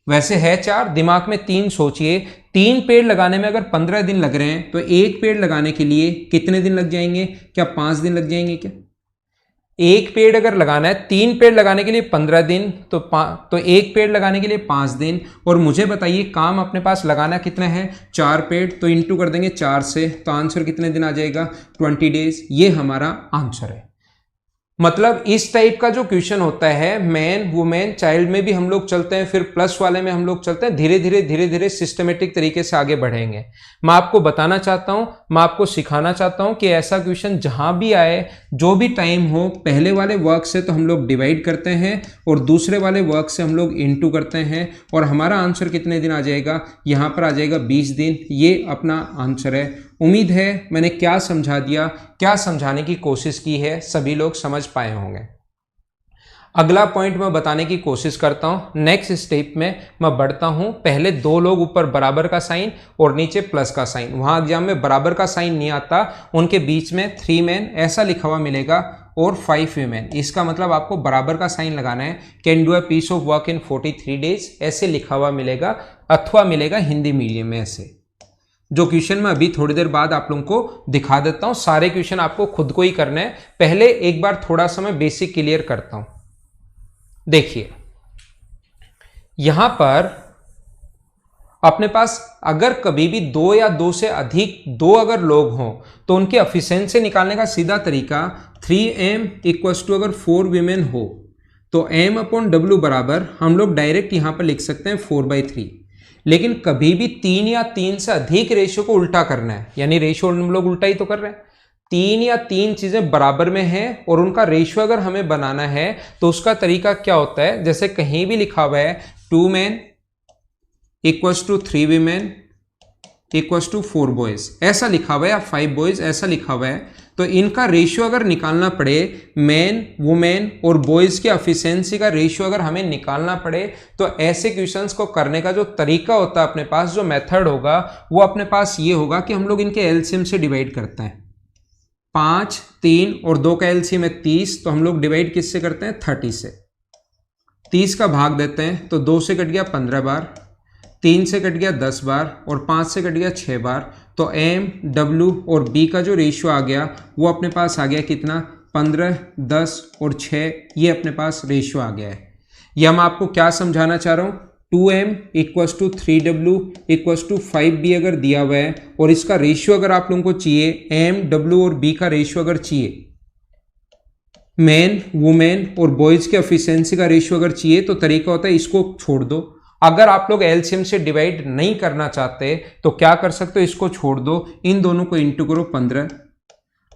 वैसे है 4, दिमाग में 3 सोचिए। 3 पेड़ लगाने में अगर 15 दिन लग रहे हैं तो एक पेड़ लगाने के लिए कितने दिन लग जाएंगे? क्या 5 दिन लग जाएंगे क्या? एक पेड़ अगर लगाना है, 3 पेड़ लगाने के लिए 15 दिन, तो एक पेड़ लगाने के लिए 5 दिन। और मुझे बताइए काम अपने पास लगाना कितना है? 4 पेड़, तो इंटू कर देंगे 4 से, तो आंसर कितने दिन आ जाएगा? 20 डेज। ये हमारा आंसर है। मतलब इस टाइप का जो क्वेश्चन होता है, मैन वुमेन चाइल्ड में भी हम लोग चलते हैं, फिर प्लस वाले में हम लोग चलते हैं, धीरे धीरे सिस्टमेटिक तरीके से आगे बढ़ेंगे। मैं आपको बताना चाहता हूं, मैं आपको सिखाना चाहता हूं कि ऐसा क्वेश्चन जहां भी आए, जो भी टाइम हो, पहले वाले वर्क से तो हम लोग डिवाइड करते हैं और दूसरे वाले वर्क से हम लोग इनटू करते हैं, और हमारा आंसर कितने दिन आ जाएगा? यहां पर आ जाएगा 20 दिन। ये अपना आंसर है। उम्मीद है मैंने क्या समझा दिया, क्या समझाने की कोशिश की है, सभी लोग समझ पाए होंगे। अगला पॉइंट मैं बताने की कोशिश करता हूं। नेक्स्ट स्टेप में मैं बढ़ता हूं। पहले 2 लोग ऊपर बराबर का साइन और नीचे प्लस का साइन, वहां एग्जाम में बराबर का साइन नहीं आता, उनके बीच में 3 मैन ऐसा लिखा हुआ मिलेगा और 5 वीमेन, इसका मतलब आपको बराबर का साइन लगाना है। Can do a piece of work in 43 days ऐसे लिखा हुआ मिलेगा, अथवा मिलेगा हिंदी मीडियम में ऐसे। जो क्वेश्चन मैं अभी थोड़ी देर बाद आप लोगों को दिखा देता हूं, सारे क्वेश्चन आपको खुद को ही करने हैं। पहले एक बार थोड़ा सा मैं बेसिक क्लियर करता हूं। देखिए यहां पर अपने पास अगर कभी भी 2 या 2 से अधिक 2 अगर लोग हों तो उनके एफिशिएंसी निकालने का सीधा तरीका 3m इक्वल्स टू, अगर 4 वीमेन हो तो m अपॉन w बराबर हम लोग डायरेक्ट यहां पर लिख सकते हैं 4/3। लेकिन कभी भी 3 या 3 से अधिक रेशियो को उल्टा करना है, यानी रेशियो हम लोग उल्टा ही तो कर रहे हैं। 3 या 3 चीजें बराबर में हैं और उनका रेशियो अगर हमें बनाना है तो उसका तरीका क्या होता है? जैसे कहीं भी लिखा हुआ है 2 man equals to 3 women equals to 4 boys ऐसा लिखा हुआ है, या 5 बॉयज ऐसा लिखा हुआ है, तो इनका रेशियो अगर निकालना पड़े, मैन वुमेन और बॉयज की एफिशिएंसी का रेशियो अगर हमें निकालना पड़े, तो ऐसे क्वेश्चंस को करने का जो तरीका होता है अपने पास, जो मेथड होगा वो अपने पास ये होगा कि हम लोग इनके एलसीएम से डिवाइड करते हैं। 5, 3 और 2 का एलसीएम है 30, तो हम लोग डिवाइड किससे करते हैं? 30 से। 30 का भाग देते हैं तो 2 से कट गया 15 बार, 3 से कट गया 10 बार और 5 से कट गया 6 बार। तो m, w और b का जो रेशियो आ गया वो अपने पास आ गया कितना? 15, 10 और 6, ये अपने पास रेशियो आ गया है। यह मैं आपको क्या समझाना चाह रहा हूँ? 2m equals to 3w equals to 5b अगर दिया हुआ है और इसका रेशियो अगर आप लोगों को चाहिए, m, w और b का रेशियो अगर चाहिए, मैन वुमेन और बॉयज के एफिशिएंसी का रेशियो अगर चाहिए, तो तरीका होता है इसको छोड़ दो। अगर आप लोग एलसीएम से डिवाइड नहीं करना चाहते तो क्या कर सकते हो? इसको छोड़ दो, इन दोनों को इंटू करो 15।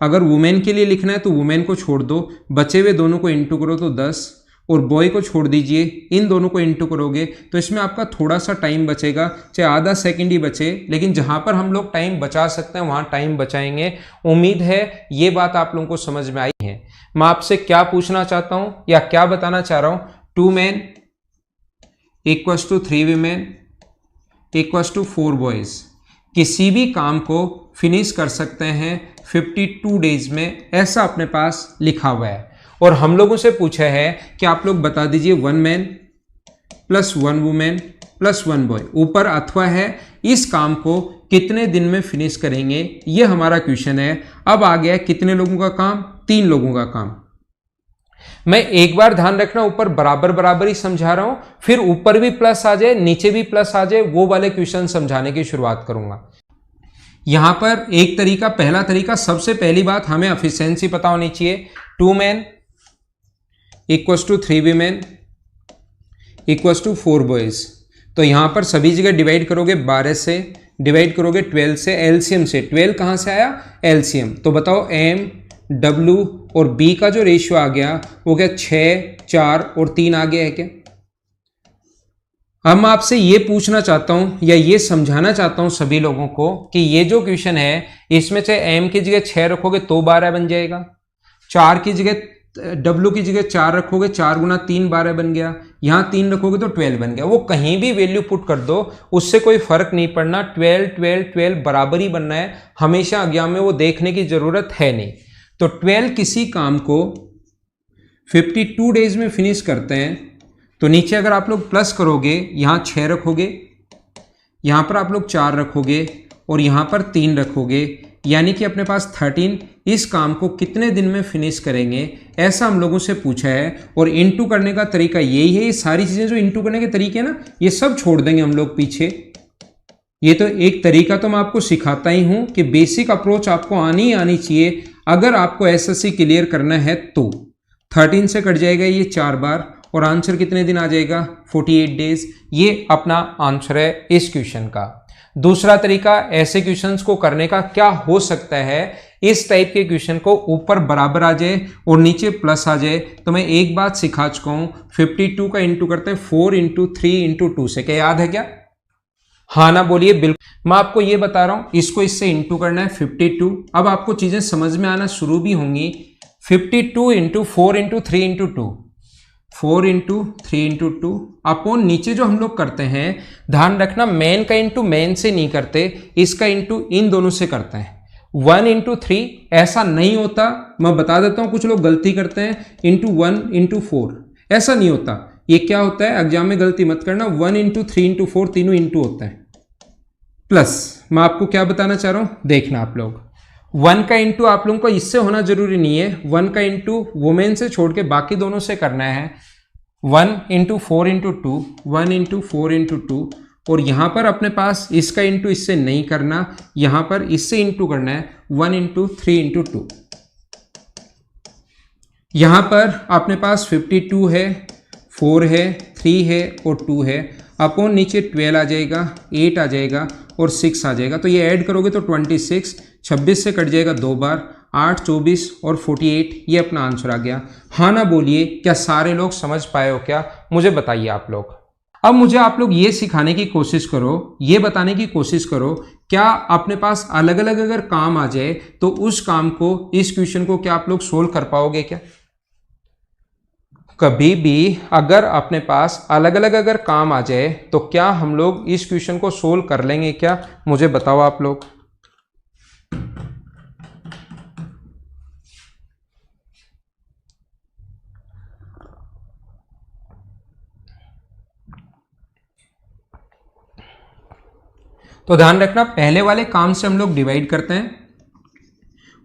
अगर वुमेन के लिए लिखना है तो वुमेन को छोड़ दो, बचे हुए दोनों को इंटू करो तो 10, और बॉय को छोड़ दीजिए, इन दोनों को इंटू करोगे तो इसमें आपका थोड़ा सा टाइम बचेगा, चाहे आधा सेकंड ही बचे, लेकिन जहां पर हम लोग टाइम बचा सकते हैं वहां टाइम बचाएंगे। उम्मीद है ये बात आप लोगों को समझ में आई है। मैं आपसे क्या पूछना चाहता हूं या क्या बताना चाह रहा हूं? 2 man equals to 3 women equals to 4 boys, किसी भी काम को फिनिश कर सकते हैं 52 डेज में, ऐसा अपने पास लिखा हुआ है। और हम लोगों से पूछा है कि आप लोग बता दीजिए 1 man plus 1 women plus 1 boy, ऊपर अथवा है, इस काम को कितने दिन में फिनिश करेंगे, ये हमारा क्वेश्चन है। अब आ गया कितने लोगों का काम? 3 लोगों का काम। मैं एक बार ध्यान रखना, ऊपर बराबर बराबर ही समझा रहा हूं, फिर ऊपर भी प्लस आ जाए नीचे भी प्लस आ जाए वो वाले क्वेश्चन समझाने की शुरुआत करूंगा। यहां पर एक तरीका, पहला तरीका, सबसे पहली बात हमें एफिशिएंसी पता होनी चाहिए। 2 men equals to 3 women equals to 4 boys। तो यहां पर सभी जगह डिवाइड करोगे 12 से, डिवाइड करोगे 12 से, एलसीएम से। 12 कहां से आया? एलसीएम। तो बताओ एम, डब्ल्यू और बी का जो रेशियो आ गया वो क्या 6, 4 और 3 आ गया है क्या? अब मैं आपसे ये पूछना चाहता हूं या ये समझाना चाहता हूं सभी लोगों को कि ये जो क्वेश्चन है इसमें से एम की जगह 6 रखोगे तो 12 बन जाएगा, 4 की जगह, डब्ल्यू की जगह 4 रखोगे, 4 गुना 3 12 बन गया, यहां 3 रखोगे तो 12 बन गया। वो कहीं भी वैल्यू पुट कर दो उससे कोई फर्क नहीं पड़ना, 12 12 12 बराबर ही बनना है हमेशा। एग्जाम में वो देखने की जरूरत है नहीं। तो 12 किसी काम को 52 डेज में फिनिश करते हैं तो नीचे अगर आप लोग प्लस करोगे, यहां 6 रखोगे, यहां पर आप लोग 4 रखोगे और यहां पर 3 रखोगे, यानी कि अपने पास 13 इस काम को कितने दिन में फिनिश करेंगे ऐसा हम लोगों से पूछा है। और इनटू करने का तरीका यही है। ये सारी चीजें जो इनटू करने के तरीके हैं ना, ये सब छोड़ देंगे हम लोग पीछे। ये तो एक तरीका तो मैं आपको सिखाता ही हूं कि बेसिक अप्रोच आपको आनी चाहिए अगर आपको एसएससी क्लियर करना है। तो 13 से कट जाएगा ये 4 बार और आंसर कितने दिन आ जाएगा? 48 डेज। ये अपना आंसर है इस क्वेश्चन का। दूसरा तरीका ऐसे क्वेश्चंस को करने का क्या हो सकता है, इस टाइप के क्वेश्चन को ऊपर बराबर आ जाए और नीचे प्लस आ जाए। तो मैं एक बात सिखा चुका हूं, 52 का इंटू करते हैं 4 इंटू 3 इंटू 2 से। क्या याद है क्या? हाँ ना बोलिए। बिल्कुल मैं आपको ये बता रहा हूं, इसको इससे इंटू करना है 52। अब आपको चीजें समझ में आना शुरू भी होंगी। 52 into 4 into 3 into 2, 4 into 3 into 2 upon नीचे जो हम लोग करते हैं, ध्यान रखना मेन का इंटू मेन से नहीं करते, इसका इंटू इन दोनों से करते हैं। 1 इंटू 3 ऐसा नहीं होता, मैं बता देता हूं, कुछ लोग गलती करते हैं इंटू 1 इंटू 4, ऐसा नहीं होता। ये क्या होता है, एग्जाम में गलती मत करना, 1 इंटू 3 इंटू 4 तीनों इंटू होता है। प्लस मैं आपको क्या बताना चाह रहा हूं, देखना आप लोग, 1 का इंटू आप लोगों को इससे होना जरूरी नहीं है, 1 का इंटू वुमेन से छोड़ के बाकी दोनों से करना है। 1 इंटू 4 इंटू 2, 1 इंटू 4 इंटू 2, और यहां पर अपने पास इसका इंटू इससे नहीं करना, यहां पर इससे इंटू करना है 1 इंटू 3 इंटू 2। यहां पर अपने पास 52 है, 4 है, 3 है और 2 है, अपॉन नीचे 12 आ जाएगा, 8 आ जाएगा और 6 आ जाएगा। तो ये ऐड करोगे तो 26, 26 से कट जाएगा 2 बार, 8, 24 और 48, ये अपना आंसर आ गया। हाँ ना बोलिए, क्या सारे लोग समझ पाए हो क्या? मुझे बताइए आप लोग। अब मुझे आप लोग ये सिखाने की कोशिश करो, ये बताने की कोशिश करो, क्या अपने पास अलग अलग अगर काम आ जाए तो उस काम को, इस क्वेश्चन को क्या आप लोग सोल्व कर पाओगे क्या? कभी भी अगर अपने पास अलग अलग अगर काम आ जाए तो क्या हम लोग इस क्वेश्चन को सोल्व कर लेंगे क्या? मुझे बताओ आप लोग। तो ध्यान रखना, पहले वाले काम से हम लोग डिवाइड करते हैं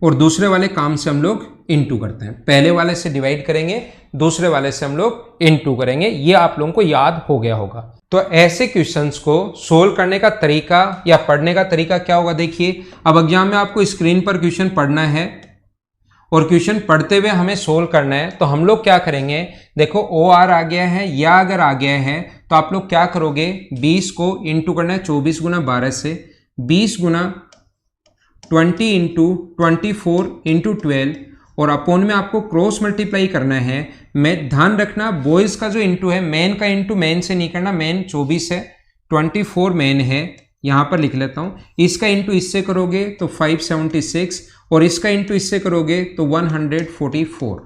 और दूसरे वाले काम से हम लोग इनटू करते हैं। पहले वाले से डिवाइड करेंगे, दूसरे वाले से हम लोग इनटू करेंगे। ये आप लोगों को याद हो गया होगा। तो ऐसे क्वेश्चंस को सोल्व करने का तरीका या पढ़ने का तरीका क्या होगा, देखिए। अब एग्जाम में आपको स्क्रीन पर क्वेश्चन पढ़ना है और क्वेश्चन पढ़ते हुए हमें सोल्व करना है। तो हम लोग क्या करेंगे, देखो OR आ गया है या अगर आ गया है तो आप लोग क्या करोगे, 20 को इंटू करना है 24 गुना 12 से, 20 गुना 20 इंटू 24 इंटू 12 और अपॉन में आपको क्रॉस मल्टीप्लाई करना है। मैं ध्यान रखना, बॉयज का जो इंटू है, मैन का इंटू मैन से नहीं करना, मैन 24 है, 24 मैन है, यहां पर लिख लेता हूं। इसका इंटू इससे करोगे तो 576 और इसका इंटू इससे करोगे तो 144।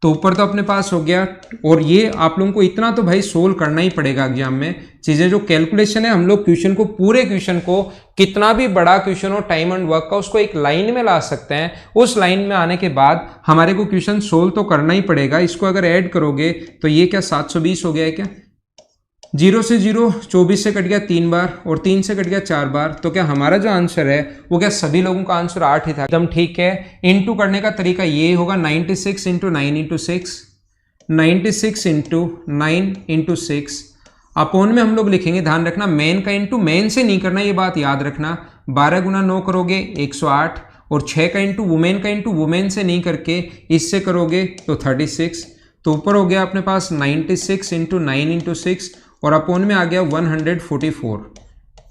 तो ऊपर तो अपने पास हो गया। और ये आप लोगों को इतना तो भाई सोल्व करना ही पड़ेगा एग्जाम में। चीजें जो कैलकुलेशन है, हम लोग क्वेश्चन को, पूरे क्वेश्चन को, कितना भी बड़ा क्वेश्चन हो टाइम एंड वर्क का, उसको एक लाइन में ला सकते हैं। उस लाइन में आने के बाद हमारे को क्वेश्चन सोल्व तो करना ही पड़ेगा। इसको अगर ऐड करोगे तो ये क्या 720 हो गया है क्या? 0 से 0, 24 से कट गया 3 बार और 3 से कट गया 4 बार। तो क्या हमारा जो आंसर है वो क्या सभी लोगों का आंसर 8 ही था? एकदम ठीक है। इनटू करने का तरीका ये होगा, 96 into 9 into 6, 96 into 9 into 6 upon में हम लोग लिखेंगे, ध्यान रखना मेन का इंटू मेन से नहीं करना, ये बात याद रखना। 12 गुना 9 करोगे 108, और 6 का इंटू वुमेन से नहीं करके इससे करोगे तो 36, तो ऊपर हो गया अपने पास 96 इंटू 9 इंटू 6, और अपोन में आ गया 144।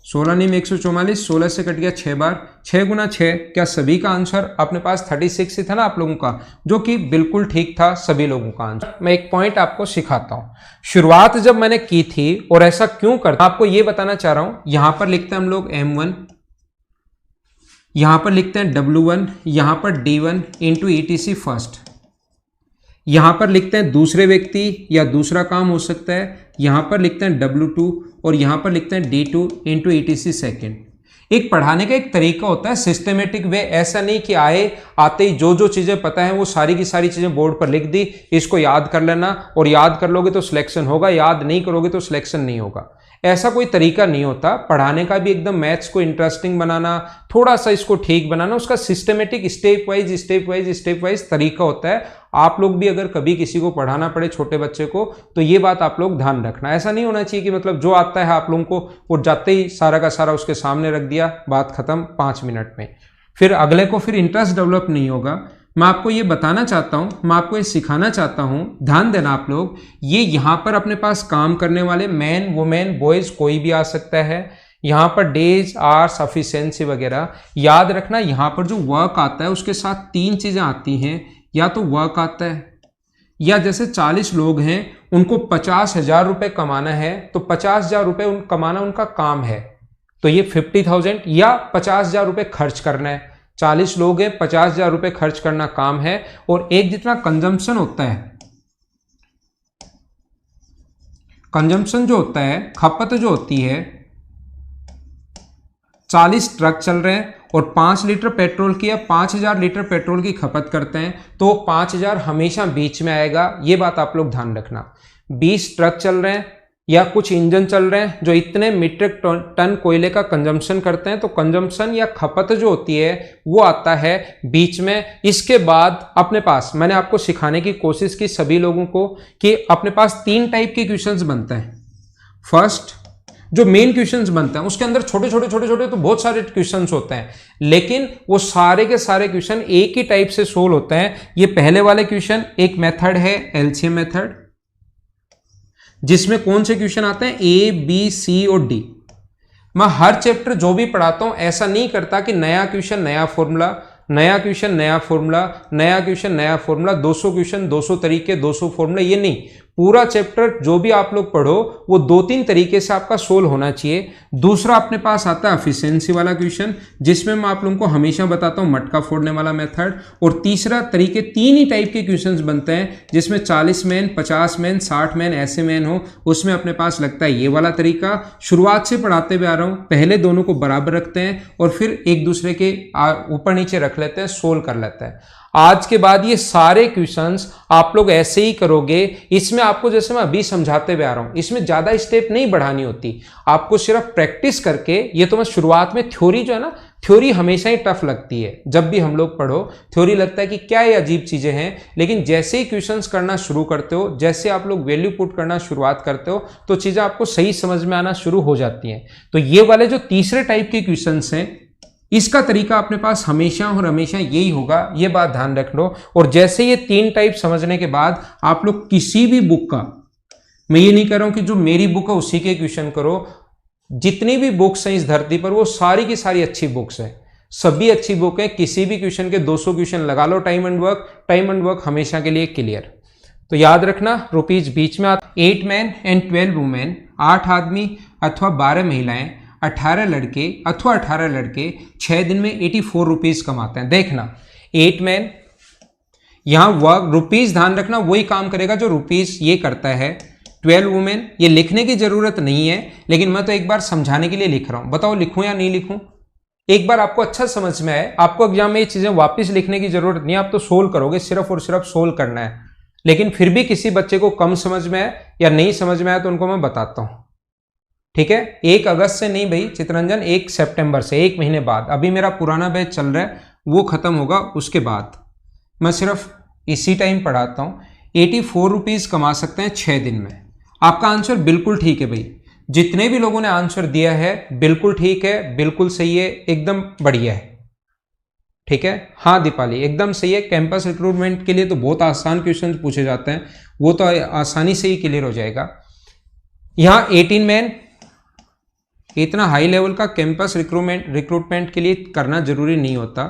16 नहीं में 144, 16 से कट गया 6 बार, 6 गुना 6। क्या सभी का आंसर अपने पास 36 ही था ना आप लोगों का, जो कि बिल्कुल ठीक था सभी लोगों का आंसर। मैं एक पॉइंट आपको सिखाता हूं। शुरुआत जब मैंने की थी और ऐसा क्यों करता आपको ये बताना चाह रहा हूं। यहां पर लिखते हैं हम लोग M1, यहां पर लिखते हैं W1, यहां पर D1 इंटू ETC फर्स्ट, यहां पर लिखते हैं दूसरे व्यक्ति या दूसरा काम हो सकता है, यहां पर लिखते हैं W2, और यहां पर लिखते हैं D2 इंटू ETC सेकेंड। एक पढ़ाने का एक तरीका होता है सिस्टमेटिक वे, ऐसा नहीं कि आते ही जो चीजें पता है वो सारी की सारी चीजें बोर्ड पर लिख दी, इसको याद कर लेना, और याद कर लोगे तो सिलेक्शन होगा, याद नहीं करोगे तो सिलेक्शन नहीं होगा। ऐसा कोई तरीका नहीं होता पढ़ाने का भी। एकदम मैथ्स को इंटरेस्टिंग बनाना, थोड़ा सा इसको ठीक बनाना, उसका सिस्टमेटिक स्टेप वाइज तरीका होता है। आप लोग भी अगर कभी किसी को पढ़ाना पड़े छोटे बच्चे को, तो ये बात आप लोग ध्यान रखना। ऐसा नहीं होना चाहिए कि मतलब जो आता है आप लोगों को वो जाते ही सारा का सारा उसके सामने रख दिया, बात खत्म 5 मिनट में, फिर अगले को फिर इंटरेस्ट डेवलप नहीं होगा। मैं आपको ये बताना चाहता हूं, मैं आपको ये सिखाना चाहता हूं, ध्यान देना आप लोग। ये यहां पर अपने पास काम करने वाले मैन वुमेन बॉयज कोई भी आ सकता है। यहां पर डेज आर सफिशिएंसी वगैरह याद रखना। यहां पर जो वर्क आता है उसके साथ 3 चीजें आती हैं, या तो वर्क आता है, या जैसे 40 लोग हैं उनको 50,000 रुपए कमाना है, तो 50,000 रुपए कमाना उनका काम है, तो ये 50,000 या 50,000 रुपए खर्च करना है। 40 लोग हैं, 50,000 रुपए खर्च करना काम है। और एक जितना कंजम्पशन होता है, कंजम्पशन जो होता है, खपत जो होती है, 40 ट्रक चल रहे हैं और 5 लीटर पेट्रोल की या 5,000 लीटर पेट्रोल की खपत करते हैं, तो 5,000 हमेशा बीच में आएगा। ये बात आप लोग ध्यान रखना। 20 ट्रक चल रहे हैं या कुछ इंजन चल रहे हैं जो इतने मीट्रिक टन कोयले का कंजम्पशन करते हैं, तो कंजम्पशन या खपत जो होती है वो आता है बीच में। इसके बाद अपने पास मैंने आपको सिखाने की कोशिश की सभी लोगों को कि अपने पास 3 टाइप के क्वेश्चंस बनते हैं। फर्स्ट जो मेन क्वेश्चंस बनते हैं उसके अंदर छोटे छोटे तो बहुत सारे क्वेश्चंस होते हैं, लेकिन वो सारे के सारे क्वेश्चन एक ही टाइप से सोल्व होते हैं। ये पहले वाले क्वेश्चन एक मेथड है एलसीएम मेथड, जिसमें कौन से क्वेश्चन आते हैं ए बी सी और डी। मैं हर चैप्टर जो भी पढ़ाता हूं ऐसा नहीं करता कि नया क्वेश्चन नया फॉर्मूला, नया क्वेश्चन नया फॉर्मूला, नया क्वेश्चन नया फॉर्मूला, 200 क्वेश्चन 200 तरीके 200 फॉर्मूला, ये नहीं। पूरा चैप्टर जो भी आप लोग पढ़ो वो 2-3 तरीके से आपका सोल्व होना चाहिए। दूसरा अपने पास आता है एफिशिएंसी वाला क्वेश्चन, जिसमें मैं आप लोगों को हमेशा बताता हूं मटका फोड़ने वाला मेथड। और तीसरा तरीके 3 ही टाइप के क्वेश्चंस बनते हैं, जिसमें 40 मैन 50 मैन 60 मैन ऐसे मैन हो, उसमें अपने पास लगता है ये वाला तरीका। शुरुआत से पढ़ाते हुए आ रहा हूं, पहले दोनों को बराबर रखते हैं और फिर एक दूसरे के ऊपर नीचे रख लेते हैं, सोल्व कर लेते हैं। आज के बाद ये सारे क्वेश्चंस आप लोग ऐसे ही करोगे। इसमें आपको जैसे मैं अभी समझाते हुए आ रहा हूं, इसमें ज्यादा स्टेप नहीं बढ़ानी होती, आपको सिर्फ प्रैक्टिस करके। ये तो मैं शुरुआत में थ्योरी जो है ना, थ्योरी हमेशा ही टफ लगती है। जब भी हम लोग पढ़ो थ्योरी लगता है कि क्या ये अजीब चीजें हैं, लेकिन जैसे ही क्वेश्चंस करना शुरू करते हो, जैसे आप लोग वैल्यू पुट करना शुरुआत करते हो, तो चीजें आपको सही समझ में आना शुरू हो जाती हैं। तो ये वाले जो तीसरे टाइप के क्वेश्चंस हैं, इसका तरीका अपने पास हमेशा और हमेशा यही होगा, ये बात ध्यान रख लो। और जैसे ये 3 टाइप समझने के बाद आप लोग किसी भी बुक का, मैं ये नहीं कह रहा हूं कि जो मेरी बुक है उसी के क्वेश्चन करो, जितनी भी बुक्स हैं इस धरती पर वो सारी की सारी अच्छी बुक्स हैं, सभी अच्छी बुक है। किसी भी क्वेश्चन के 200 क्वेश्चन लगा लो, टाइम एंड वर्क हमेशा के लिए क्लियर। तो याद रखना रुपीज बीच में 8 मैन एंड 12 वुमेन, 8 आदमी अथवा 12 महिलाएं, 18 लड़के अथवा 18 लड़के 6 दिन में 84 रुपीज कमाते हैं। देखना 8 मैन, यहां वर्क रुपीज ध्यान रखना वही काम करेगा जो रुपीज ये करता है। 12 वुमेन, ये लिखने की जरूरत नहीं है, लेकिन मैं तो एक बार समझाने के लिए लिख रहा हूं। बताओ लिखूं या नहीं लिखूं? एक बार आपको अच्छा समझ में आए, आपको एग्जाम में ये चीजें वापस लिखने की जरूरत नहीं है, आप तो सोल्व करोगे, सिर्फ और सिर्फ सोल्व करना है। लेकिन फिर भी किसी बच्चे को कम समझ में आए या नहीं समझ में आए तो उनको मैं बताता हूं, ठीक है। 1 अगस्त से नहीं भाई चित्ररंजन, 1 सितंबर से, 1 महीने बाद। अभी मेरा पुराना बैच चल रहा है, वो खत्म होगा, उसके बाद मैं सिर्फ इसी टाइम पढ़ाता हूं। 84 रुपीज कमा सकते हैं 6 दिन में। आपका आंसर बिल्कुल ठीक है भाई। जितने भी लोगों ने आंसर दिया है बिल्कुल ठीक है, बिल्कुल सही है, एकदम बढ़िया है। ठीक है, हाँ दीपाली एकदम सही है। कैंपस रिक्रूटमेंट के लिए तो बहुत आसान क्वेश्चन पूछे जाते हैं, वो तो आसानी से ही क्लियर हो जाएगा। यहाँ 18 मैन, इतना हाई लेवल का कैंपस रिक्रूटमेंट के लिए करना जरूरी नहीं होता।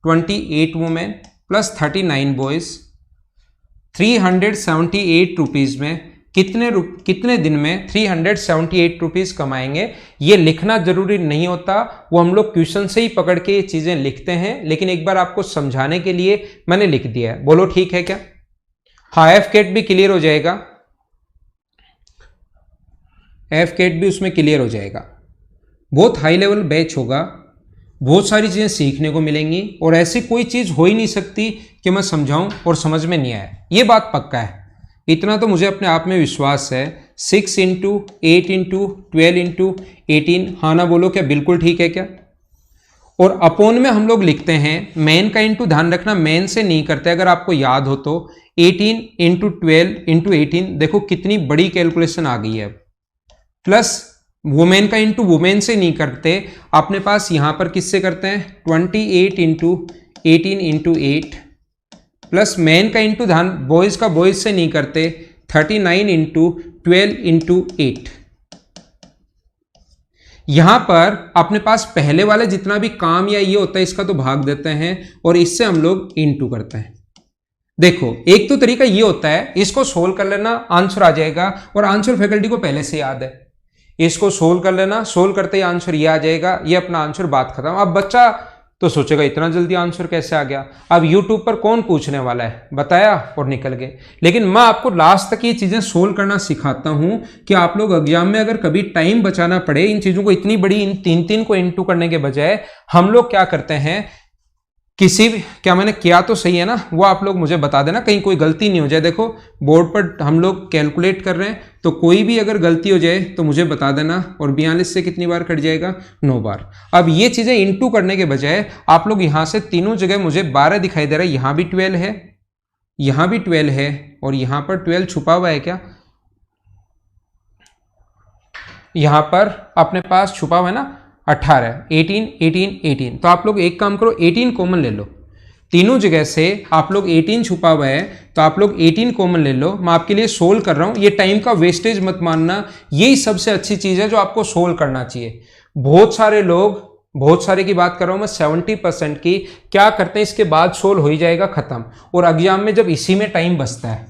28 वुमेन प्लस 39 बॉयज 378 रुपीज में कितने दिन में 378 रुपीज कमाएंगे, ये लिखना जरूरी नहीं होता, वो हम लोग क्वेश्चन से ही पकड़ के ये चीजें लिखते हैं, लेकिन एक बार आपको समझाने के लिए मैंने लिख दिया है। बोलो ठीक है क्या? हाँ, एफ कैट भी क्लियर हो जाएगा, एफ कैट भी उसमें क्लियर हो जाएगा। बहुत हाई लेवल बैच होगा, बहुत सारी चीजें सीखने को मिलेंगी, और ऐसी कोई चीज हो ही नहीं सकती कि मैं समझाऊं और समझ में नहीं आए, ये बात पक्का है। इतना तो मुझे अपने आप में विश्वास है। 6 इंटू 8 इंटू 12 इंटू 18, हाँ ना बोलो क्या बिल्कुल ठीक है क्या? और अपोन में हम लोग लिखते हैं मैन का इंटू, ध्यान रखना मैन से नहीं करते, अगर आपको याद हो तो 18 इंटू 12 इंटू 18, देखो कितनी बड़ी कैलकुलेशन आ गई है। प्लस वुमेन का इंटू वुमेन से नहीं करते, अपने पास यहां पर किससे करते हैं 28 इंटू 18 इंटू 8, प्लस मैन का इंटू ध्यान बॉयज का बॉयज से नहीं करते 39 इंटू 12 इंटू 8। यहां पर अपने पास पहले वाले जितना भी काम या ये होता है इसका तो भाग देते हैं और इससे हम लोग इंटू करते हैं। देखो एक तो तरीका ये होता है, इसको सोल्व कर लेना आंसर आ जाएगा, और आंसर फैकल्टी को पहले से याद है, इसको सोल्व कर लेना, सोल्व करते ही आंसर ये आ जाएगा, ये अपना आंसर बात खत्म। अब बच्चा तो सोचेगा इतना जल्दी आंसर कैसे आ गया, अब YouTube पर कौन पूछने वाला है, बताया और निकल गए। लेकिन मैं आपको लास्ट तक ये चीजें सोल्व करना सिखाता हूं कि आप लोग एग्जाम में अगर कभी टाइम बचाना पड़े, इन चीजों को इतनी बड़ी इन तीन को इंटू करने के बजाय हम लोग क्या करते हैं, किसी भी क्या मैंने किया तो सही है ना, वो आप लोग मुझे बता देना, कहीं कोई गलती नहीं हो जाए। देखो बोर्ड पर हम लोग कैलकुलेट कर रहे हैं, तो कोई भी अगर गलती हो जाए तो मुझे बता देना। और 42 से कितनी बार कट जाएगा 9 बार। अब ये चीजें इंटू करने के बजाय आप लोग यहां से तीनों जगह मुझे 12 दिखाई दे रहा है, यहां भी 12 है, यहां भी 12 है, और यहां पर 12 छुपा हुआ है क्या, यहां पर अपने पास छुपा हुआ है ना 18, 18 18 18। तो आप लोग एक काम करो 18 कॉमन ले लो, तीनों जगह से आप लोग 18 छुपा हुआ है, तो आप लोग 18 कॉमन ले लो। मैं आपके लिए सोल्व कर रहा हूं, ये टाइम का वेस्टेज मत मानना, यही सबसे अच्छी चीज है जो आपको सोल्व करना चाहिए। बहुत सारे लोग, बहुत सारे की बात कर रहा हूं मैं, 70% की क्या करते हैं इसके बाद सोल्व हो ही जाएगा खत्म, और एग्जाम में जब इसी में टाइम बचता है,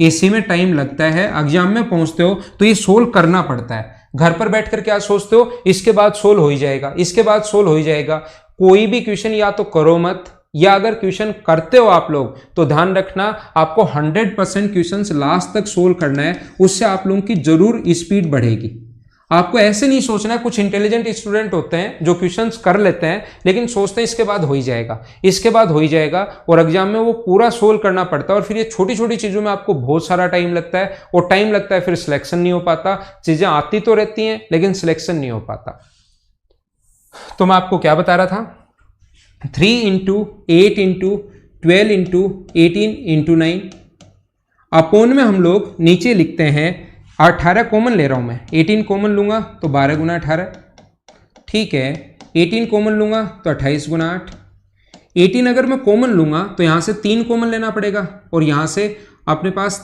इसी में टाइम लगता है, एग्जाम में पहुंचते हो तो ये सोल्व करना पड़ता है। घर पर बैठकर क्या सोचते हो, इसके बाद सोल्व हो ही जाएगा, इसके बाद सोल्व हो ही जाएगा। कोई भी क्वेश्चन या तो करो मत, या अगर क्वेश्चन करते हो आप लोग तो ध्यान रखना आपको 100% क्वेश्चन लास्ट तक सोल्व करना है, उससे आप लोगों की जरूर स्पीड बढ़ेगी। आपको ऐसे नहीं सोचना है, कुछ इंटेलिजेंट स्टूडेंट होते हैं जो क्वेश्चंस कर लेते हैं लेकिन सोचते हैं इसके बाद हो ही जाएगा, इसके बाद हो ही जाएगा, और एग्जाम में वो पूरा सोल्व करना पड़ता है, और फिर ये छोटी छोटी चीजों में आपको बहुत सारा टाइम लगता है, और टाइम लगता है फिर सिलेक्शन नहीं हो पाता। चीजें आती तो रहती हैं लेकिन सिलेक्शन नहीं हो पाता। तो मैं आपको क्या बता रहा था, 3 into 8 into 12 into 18 into 9, upon में हम लोग नीचे लिखते हैं 18 कॉमन ले रहा हूं मैं, 18 कॉमन लूंगा तो 12 गुना 18, ठीक है। 18 कॉमन लूंगा तो 28 गुना 8। 18 अगर मैं कॉमन लूंगा तो यहां से 3 कॉमन लेना पड़ेगा, और यहां से अपने पास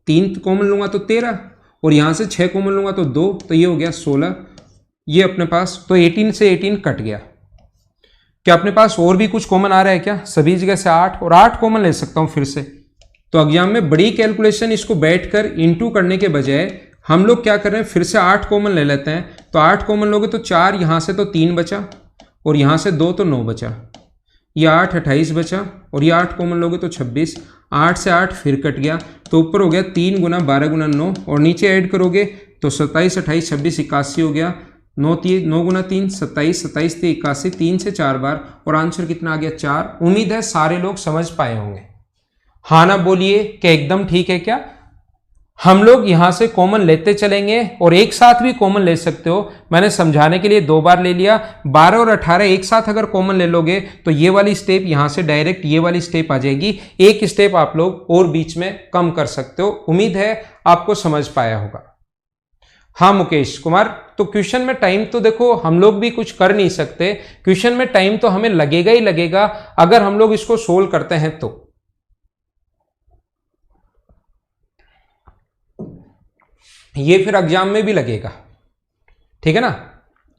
3 कॉमन लूंगा तो 13, और यहां से 6 कॉमन लूंगा तो 2, तो ये हो गया 16। ये अपने पास तो 18 से 18 कट गया। क्या अपने पास और भी कुछ कॉमन आ रहा है क्या? सभी जगह से 8, और 8 कॉमन ले सकता हूं फिर से। तो एग्जाम में बड़ी कैलकुलेशन इसको बैठकर इंटू करने के बजाय हम लोग क्या कर रहे हैं, फिर से 8 कॉमन ले लेते हैं। तो 8 कॉमन लोगे तो 4, यहां से तो 3 बचा, और यहां से 2 तो 9 बचा, ये 8 28 बचा, और ये 8 कॉमन लोगे तो 26, 8 से 8 फिर कट गया, तो ऊपर हो गया 3 गुना 12 गुना 9, और नीचे ऐड करोगे तो 27 28 26 81 हो गया, 9 गुना 3 27, 27 से 81, 3 से 4 बार, और आंसर कितना आ गया 4। उम्मीद है सारे लोग समझ पाए होंगे, हाँ ना बोलिए क्या एकदम ठीक है क्या? हम लोग यहां से कॉमन लेते चलेंगे, और एक साथ भी कॉमन ले सकते हो, मैंने समझाने के लिए 2 बार ले लिया। 12 और 18 एक साथ अगर कॉमन ले लोगे तो ये वाली स्टेप यहां से डायरेक्ट ये वाली स्टेप आ जाएगी, एक स्टेप आप लोग और बीच में कम कर सकते हो। उम्मीद है आपको समझ पाया होगा। हाँ मुकेश कुमार, तो क्वेश्चन में टाइम तो देखो हम लोग भी कुछ कर नहीं सकते, क्वेश्चन में टाइम तो हमें लगेगा ही लगेगा अगर हम लोग इसको सोल्व करते हैं तो। ये फिर एग्जाम में भी लगेगा, ठीक है ना।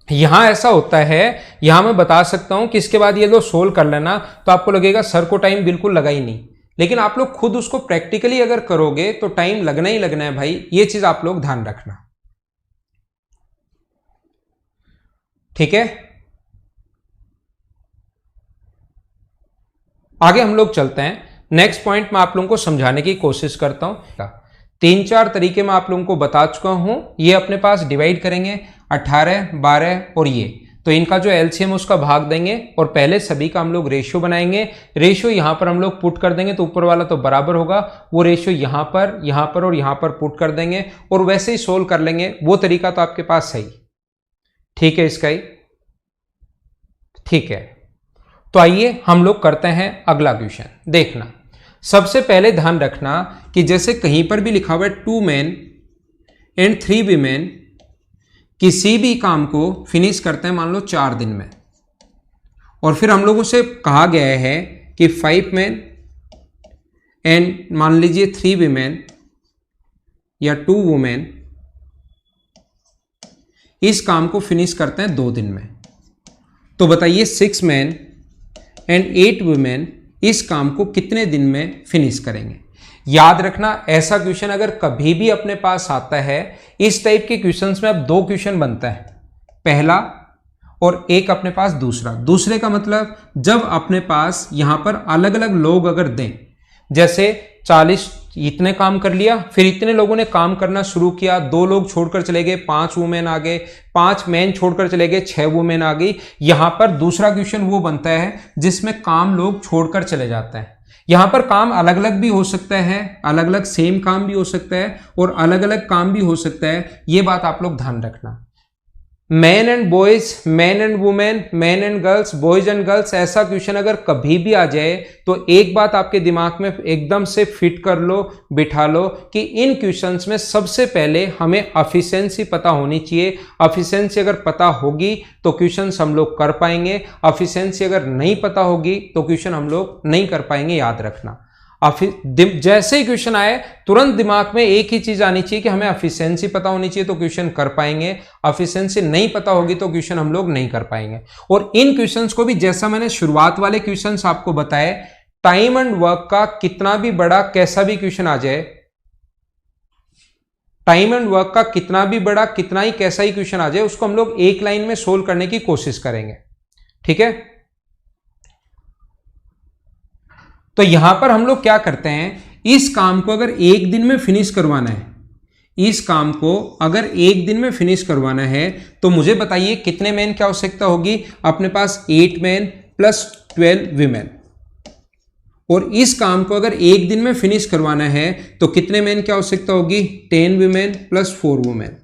यहां ऐसा होता है, यहां मैं बता सकता हूं कि इसके बाद ये लो सोल्व कर लेना, तो आपको लगेगा सर को टाइम बिल्कुल लगा ही नहीं, लेकिन आप लोग खुद उसको प्रैक्टिकली अगर करोगे तो टाइम लगना ही लगना है भाई, ये चीज आप लोग ध्यान रखना, ठीक है। आगे हम लोग चलते हैं, नेक्स्ट पॉइंट मैं आप लोगों को समझाने की कोशिश करता हूं। 3-4 तरीके मैं आप लोगों को बता चुका हूं, ये अपने पास डिवाइड करेंगे 18, 12 और ये, तो इनका जो एलसीएम उसका भाग देंगे और पहले सभी का हम लोग रेशियो बनाएंगे। रेशियो यहां पर हम लोग पुट कर देंगे तो ऊपर वाला तो बराबर होगा, वो रेशियो यहां पर और यहां पर पुट कर देंगे और वैसे ही सोल्व कर लेंगे। वो तरीका तो आपके पास सही, ठीक है इसका ही, ठीक है। तो आइए हम लोग करते हैं अगला क्वेश्चन। देखना, सबसे पहले ध्यान रखना कि जैसे कहीं पर भी लिखा हुआ है 2 men and 3 women, किसी भी काम को फिनिश करते हैं मान लो 4 दिन में, और फिर हम लोगों से कहा गया है कि 5 men एंड मान लीजिए 3 women या 2 women इस काम को फिनिश करते हैं 2 दिन में, तो बताइए 6 men एंड 8 women इस काम को कितने दिन में फिनिश करेंगे। याद रखना, ऐसा क्वेश्चन अगर कभी भी अपने पास आता है, इस टाइप के क्वेश्चंस में अब 2 क्वेश्चन बनता है, पहला और एक अपने पास दूसरा। दूसरे का मतलब जब अपने पास यहां पर अलग अलग लोग अगर दें, जैसे 40 इतने काम कर लिया, फिर इतने लोगों ने काम करना शुरू किया, 2 लोग छोड़कर चले गए, 5 वुमेन आ गए, 5 मैन छोड़कर चले गए, 6 वुमेन आ गई। यहां पर दूसरा क्वेश्चन वो बनता है जिसमें काम लोग छोड़कर चले जाते हैं। यहां पर काम अलग अलग भी हो सकता है, अलग अलग सेम काम भी हो सकता है और अलग अलग काम भी हो सकता है, ये बात आप लोग ध्यान रखना। Man and boys, man and women, man and girls, boys and girls, ऐसा क्वेश्चन अगर कभी भी आ जाए तो एक बात आपके दिमाग में एकदम से फिट कर लो, बिठा लो कि इन क्वेश्चंस में सबसे पहले हमें एफिशिएंसी पता होनी चाहिए। एफिशिएंसी अगर पता होगी तो क्वेश्चंस हम लोग कर पाएंगे, एफिशिएंसी अगर नहीं पता होगी तो क्वेश्चन हम लोग नहीं कर पाएंगे, याद रखना। जैसे ही क्वेश्चन आए तुरंत दिमाग में एक ही चीज आनी चाहिए कि हमें एफिशिएंसी पता होनी चाहिए तो क्वेश्चन कर पाएंगे, एफिशिएंसी नहीं पता होगी तो क्वेश्चन हम लोग नहीं कर पाएंगे। और इन क्वेश्चंस को भी जैसा मैंने शुरुआत वाले क्वेश्चंस आपको बताए, टाइम एंड वर्क का कितना भी बड़ा कैसा भी क्वेश्चन आ जाए, टाइम एंड वर्क का कितना भी बड़ा कितना ही कैसा ही क्वेश्चन आ जाए, उसको हम लोग एक लाइन में सोल्व करने की कोशिश करेंगे, ठीक है। तो यहां पर हम लोग क्या करते हैं, इस काम को अगर एक दिन में फिनिश करवाना है, इस काम को अगर एक दिन में फिनिश करवाना है तो मुझे बताइए कितने मैन की आवश्यकता होगी। अपने पास 8 मैन प्लस 12 वीमेन, और इस काम को अगर एक दिन में फिनिश करवाना है तो कितने मैन की आवश्यकता होगी, 10 वीमेन प्लस 4 वुमेन।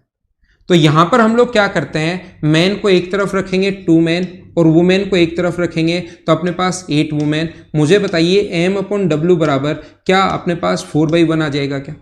तो यहां पर हम लोग क्या करते हैं, मैन को एक तरफ रखेंगे 2 मैन और वुमेन को एक तरफ रखेंगे, तो अपने पास 8 वुमेन। मुझे बताइए M/W बराबर क्या अपने पास 4/1 आ जाएगा क्या।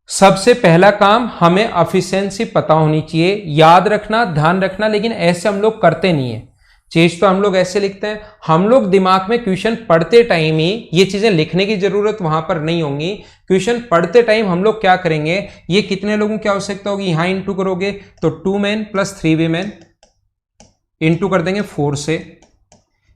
सबसे पहला काम हमें एफिशिएंसी पता होनी चाहिए, याद रखना, ध्यान रखना, लेकिन ऐसे हम लोग करते नहीं है। चीज तो हम लोग ऐसे लिखते हैं, हम लोग दिमाग में क्वेश्चन पढ़ते टाइम ही ये चीजें लिखने की जरूरत वहां पर नहीं होंगी। क्वेश्चन पढ़ते टाइम हम लोग क्या करेंगे, ये कितने लोगों की आवश्यकता होगी, यहां इंटू करोगे तो 2 मैन प्लस 3 वीमेन इंटू कर देंगे 4 से।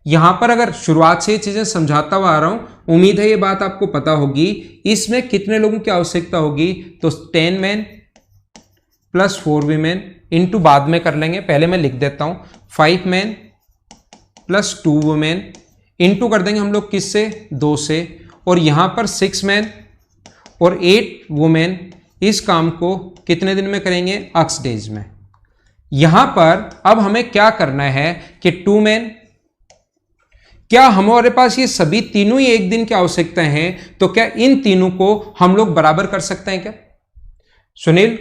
यहां पर अगर शुरुआत से ये चीजें समझाता हुआ आ रहा हूं, उम्मीद है ये बात आपको पता होगी। इसमें कितने लोगों की आवश्यकता होगी, तो 10 मैन प्लस 4 वीमेन इंटू बाद में कर लेंगे, पहले मैं लिख देता हूं 5 मैन प्लस 2 वुमेन इंटू कर देंगे हम लोग किससे, 2 से, और यहां पर 6 मैन और 8 वुमेन इस काम को कितने दिन में करेंगे, x डेज में। यहां पर अब हमें क्या करना है कि 2 मैन, क्या हमारे पास ये सभी तीनों ही एक दिन की आवश्यकता है, तो क्या इन तीनों को हम लोग बराबर कर सकते हैं क्या सुनील,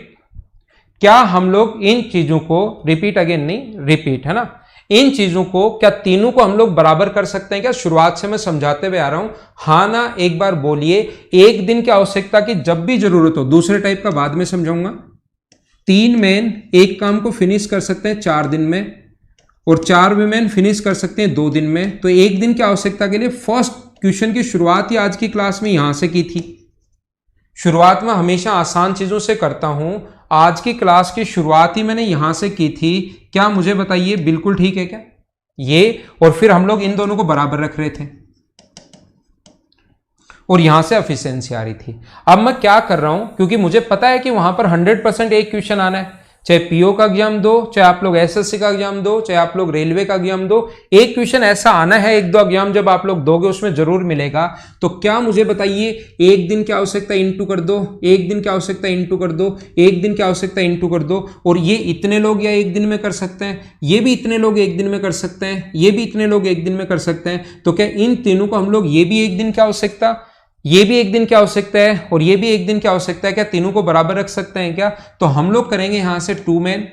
क्या हम लोग इन चीजों को रिपीट अगेन नहीं रिपीट है ना, इन चीजों को क्या तीनों को हम लोग बराबर कर सकते हैं क्या। शुरुआत से मैं समझाते हुए आ रहा हूं, हाँ ना एक बार बोलिए। एक दिन की आवश्यकता की जब भी जरूरत हो, दूसरे टाइप का बाद में समझाऊंगा, 3 मैन एक काम को फिनिश कर सकते हैं 4 दिन में, और 4 वुमेन फिनिश कर सकते हैं 2 दिन में। तो एक दिन की आवश्यकता के लिए फर्स्ट क्वेश्चन की शुरुआत ही आज की क्लास में यहां से की थी। शुरुआत में हमेशा आसान चीजों से करता हूं, आज की क्लास की शुरुआत ही मैंने यहां से की थी। क्या मुझे बताइए बिल्कुल ठीक है क्या ये? और फिर हम लोग इन दोनों को बराबर रख रहे थे और यहां से एफिशिएंसी आ रही थी। अब मैं क्या कर रहा हूं, क्योंकि मुझे पता है कि वहां पर 100% एक क्वेश्चन आना है, चाहे पीओ का एग्जाम दो, चाहे आप लोग एसएससी का एग्जाम दो, चाहे आप लोग रेलवे का एग्जाम दो, एक क्वेश्चन ऐसा आना है, एक दो एग्जाम जब आप लोग दोगे उसमें जरूर मिलेगा। तो क्या मुझे बताइए, एक दिन की आवश्यकता इंटू कर दो, एक दिन की आवश्यकता इंटू कर दो, एक दिन की आवश्यकता इंटू कर दो, और ये इतने लोग या एक दिन में कर सकते हैं, ये भी इतने लोग एक दिन में कर सकते हैं, ये भी इतने लोग एक दिन में कर सकते हैं। तो क्या इन तीनों को हम लोग, ये भी एक दिन की आवश्यकता, ये भी एक दिन की आवश्यकता है और ये भी एक दिन की आवश्यकता है, क्या तीनों को बराबर रख सकते हैं क्या? तो हम लोग करेंगे यहां से 2 मैन।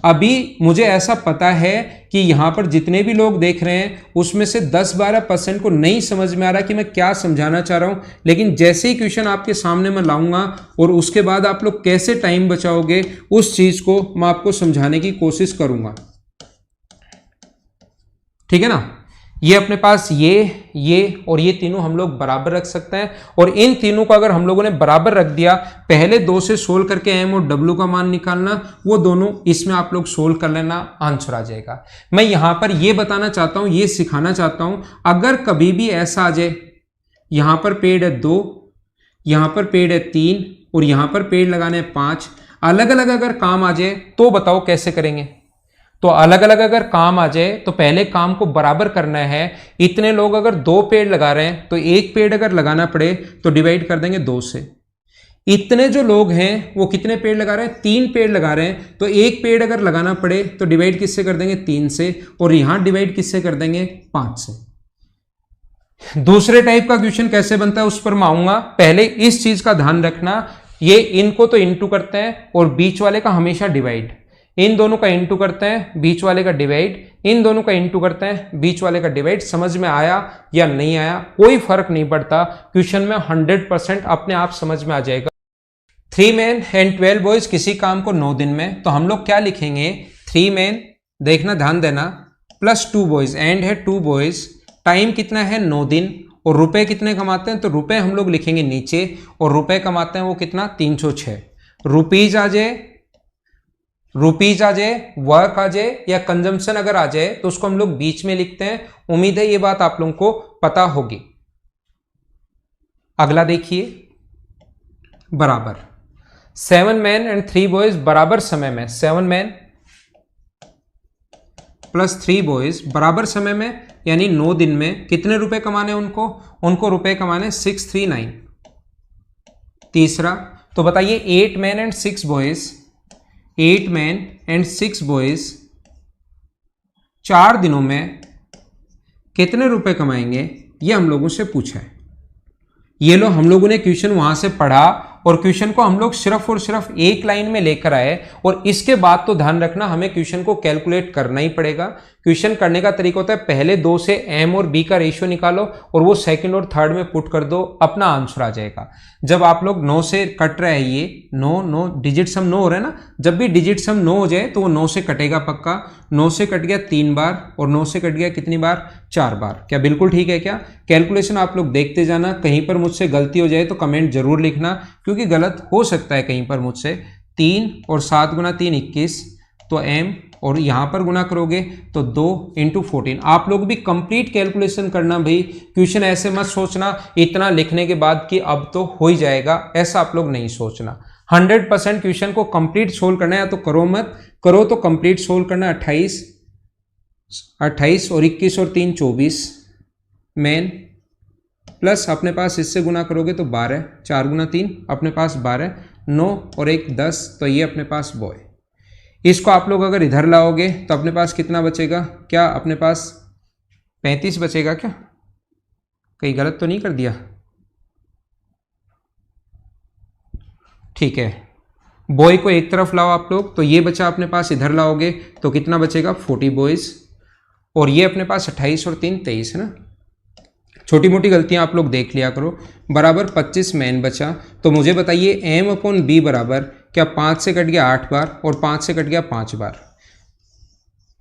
अभी मुझे ऐसा पता है कि यहां पर जितने भी लोग देख रहे हैं उसमें से 10-12% को नहीं समझ में आ रहा कि मैं क्या समझाना चाह रहा हूं, लेकिन जैसे ही क्वेश्चन आपके सामने मैं लाऊंगा और उसके बाद आप लोग कैसे टाइम बचाओगे उस चीज को मैं आपको समझाने की कोशिश करूंगा। ठीक है ना? ये अपने पास ये और ये तीनों हम लोग बराबर रख सकते हैं, और इन तीनों को अगर हम लोगों ने बराबर रख दिया, पहले 2 से सोल्व करके एम और डब्ल्यू का मान निकालना, वो दोनों इसमें आप लोग सोल्व कर लेना, आंसर आ जाएगा। मैं यहां पर ये बताना चाहता हूं, ये सिखाना चाहता हूं, अगर कभी भी ऐसा आ जाए, यहां पर पेड़ है 2, यहां पर पेड़ है 3 और यहां पर पेड़ लगाने 5, अलग अलग अगर काम आ जाए तो बताओ कैसे करेंगे? तो अलग अलग अगर काम आ जाए तो पहले काम को बराबर करना है। इतने लोग अगर 2 पेड़ लगा रहे हैं तो एक पेड़ अगर लगाना पड़े तो डिवाइड कर देंगे 2 से। इतने जो लोग हैं वो कितने पेड़ लगा रहे हैं? 3 पेड़ लगा रहे हैं, तो एक पेड़ अगर लगाना पड़े तो डिवाइड किससे कर देंगे? 3 से, और यहां डिवाइड किससे कर देंगे? 5 से। दूसरे टाइप का क्वेश्चन कैसे बनता है उस पर मैं आऊंगा, पहले इस चीज का ध्यान रखना, ये इनको तो इंटू करते हैं और बीच वाले का हमेशा डिवाइड, इन दोनों का इंटू करते हैं, बीच वाले का डिवाइड, इन दोनों का इंटू करते हैं, बीच वाले का डिवाइड। समझ में आया या नहीं आया कोई फर्क नहीं पड़ता, क्वेश्चन में 100% अपने आप समझ में आ जाएगा। 3 मैन एंड 12 बॉयज किसी काम को 9 दिन में, तो हम लोग क्या लिखेंगे? 3 मैन, देखना ध्यान देना, प्लस 2 बॉयज, एंड है 2 बॉयज, टाइम कितना है? 9 दिन, और रुपए कितने कमाते हैं? तो रुपए हम लोग लिखेंगे नीचे, और रुपए कमाते हैं वो कितना? 306। रुपीज आ जाए, रुपीज आ जाए, वर्क आ जाए या कंजम्पशन अगर आ जाए तो उसको हम लोग बीच में लिखते हैं। उम्मीद है ये बात आप लोगों को पता होगी। अगला देखिए, बराबर 7 मैन एंड 3 बॉयज बराबर समय में, 7 मैन प्लस 3 बॉयज बराबर समय में, यानी 9 दिन में कितने रुपए कमाने उनको? उनको रुपए कमाने 639। तीसरा, तो बताइए 8 man and 6 boys, 8 man and 6 boys 4 दिनों में कितने रुपए कमाएंगे? ये हम लोगों से पूछा है। ये लो हम लोगों ने क्वेश्चन वहां से पढ़ा और क्वेश्चन को हम लोग सिर्फ और सिर्फ एक लाइन में लेकर आए, और इसके बाद तो ध्यान रखना हमें क्वेश्चन को कैलकुलेट करना ही पड़ेगा। क्वेश्चन करने का तरीका होता है, पहले 2 से एम और बी का रेशियो निकालो और वो सेकंड और थर्ड में पुट कर दो, अपना आंसर आ जाएगा। जब आप लोग 9 से कट रहे हैं, ये 9 डिजिट सम 9 हो रहा है ना, जब भी डिजिट सम 9 हो जाए तो वो 9 से कटेगा पक्का। 9 से कट गया 3 बार और 9 से कट गया कितनी बार? 4 बार। क्या बिल्कुल ठीक है क्या? कैलकुलेशन आप लोग देखते जाना, कहीं पर मुझसे गलती हो जाए तो कमेंट जरूर लिखना, क्योंकि गलत हो सकता है कहीं पर मुझसे। 3 और 7 गुना 3 21, तो m, और यहां पर गुना करोगे तो 2 इंटू 14। आप लोग भी कंप्लीट कैलकुलेशन करना भाई, क्वेश्चन ऐसे मत सोचना इतना लिखने के बाद कि अब तो हो ही जाएगा, ऐसा आप लोग नहीं सोचना। 100% क्वेश्चन को कंप्लीट सोल्व करना है, या तो करो मत, करो तो कंप्लीट सोल्व करना। 28 और 21 और 3 24 मैन, प्लस अपने पास इससे गुना करोगे तो 12, 4 गुना 3 अपने पास 12, 9 और 1 10, तो ये अपने पास बॉय। इसको आप लोग अगर इधर लाओगे तो अपने पास कितना बचेगा? क्या अपने पास 35 बचेगा? क्या कहीं गलत तो नहीं कर दिया? ठीक है, बॉय को एक तरफ लाओ आप लोग, तो ये बचा अपने पास, इधर लाओगे तो कितना बचेगा? 40 बॉयज, और ये अपने पास 28 और 3 23 है ना। छोटी मोटी गलतियां आप लोग देख लिया करो। बराबर 25 मैन बचा, तो मुझे बताइए m अपॉन b बराबर क्या 5 से कट गया 8 बार और 5 से कट गया 5 बार।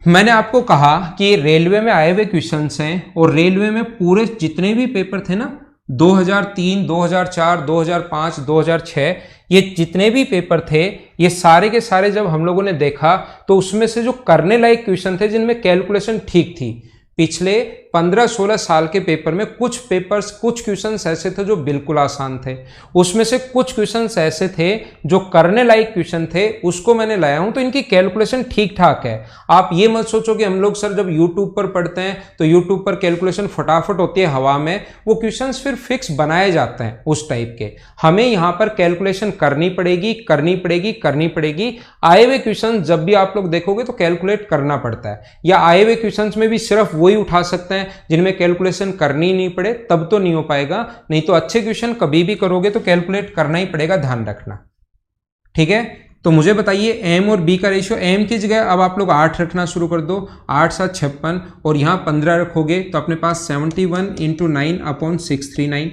मैंने आपको कहा कि रेलवे में आए हुए क्वेश्चंस हैं और रेलवे में पूरे जितने भी पेपर थे ना 2003, 2004, 2005, 2006 ये जितने भी पेपर थे ये सारे के सारे जब हम लोगों ने देखा तो उसमें से जो करने लायक क्वेश्चन थे जिनमें कैलकुलेशन ठीक थी, पिछले 15-16 साल के पेपर में कुछ क्वेश्चंस ऐसे थे जो बिल्कुल आसान थे, उसमें से कुछ क्वेश्चंस ऐसे थे जो करने लायक क्वेश्चन थे, उसको मैंने लाया हूं तो इनकी कैलकुलेशन ठीक ठाक है। आप ये मत सोचो कि हम लोग सर जब यूट्यूब पर पढ़ते हैं तो यूट्यूब पर कैलकुलेशन फटाफट होती है हवा में, वो क्वेश्चंस फिर फिक्स बनाए जाते हैं उस टाइप के। हमें यहाँ पर कैलकुलेशन करनी पड़ेगी। आए हुए क्वेश्चन जब भी आप लोग देखोगे तो कैलकुलेट करना पड़ता है, या आए हुए क्वेश्चन में भी सिर्फ वही उठा सकते हैं जिनमें कैलकुलेशन करनी नहीं पड़े, तब तो नहीं हो पाएगा। नहीं तो अच्छे क्वेश्चन कभी भी करोगे तो कैलकुलेट करना ही पड़ेगा, ध्यान रखना। ठीक है, तो मुझे बताइए एम और बी का रेशियो। एम की जगह अब आप लोग 8 रखना शुरू कर दो, 8 7 56 और यहाँ 15 रखोगे तो अपने पास 71 × 9/639।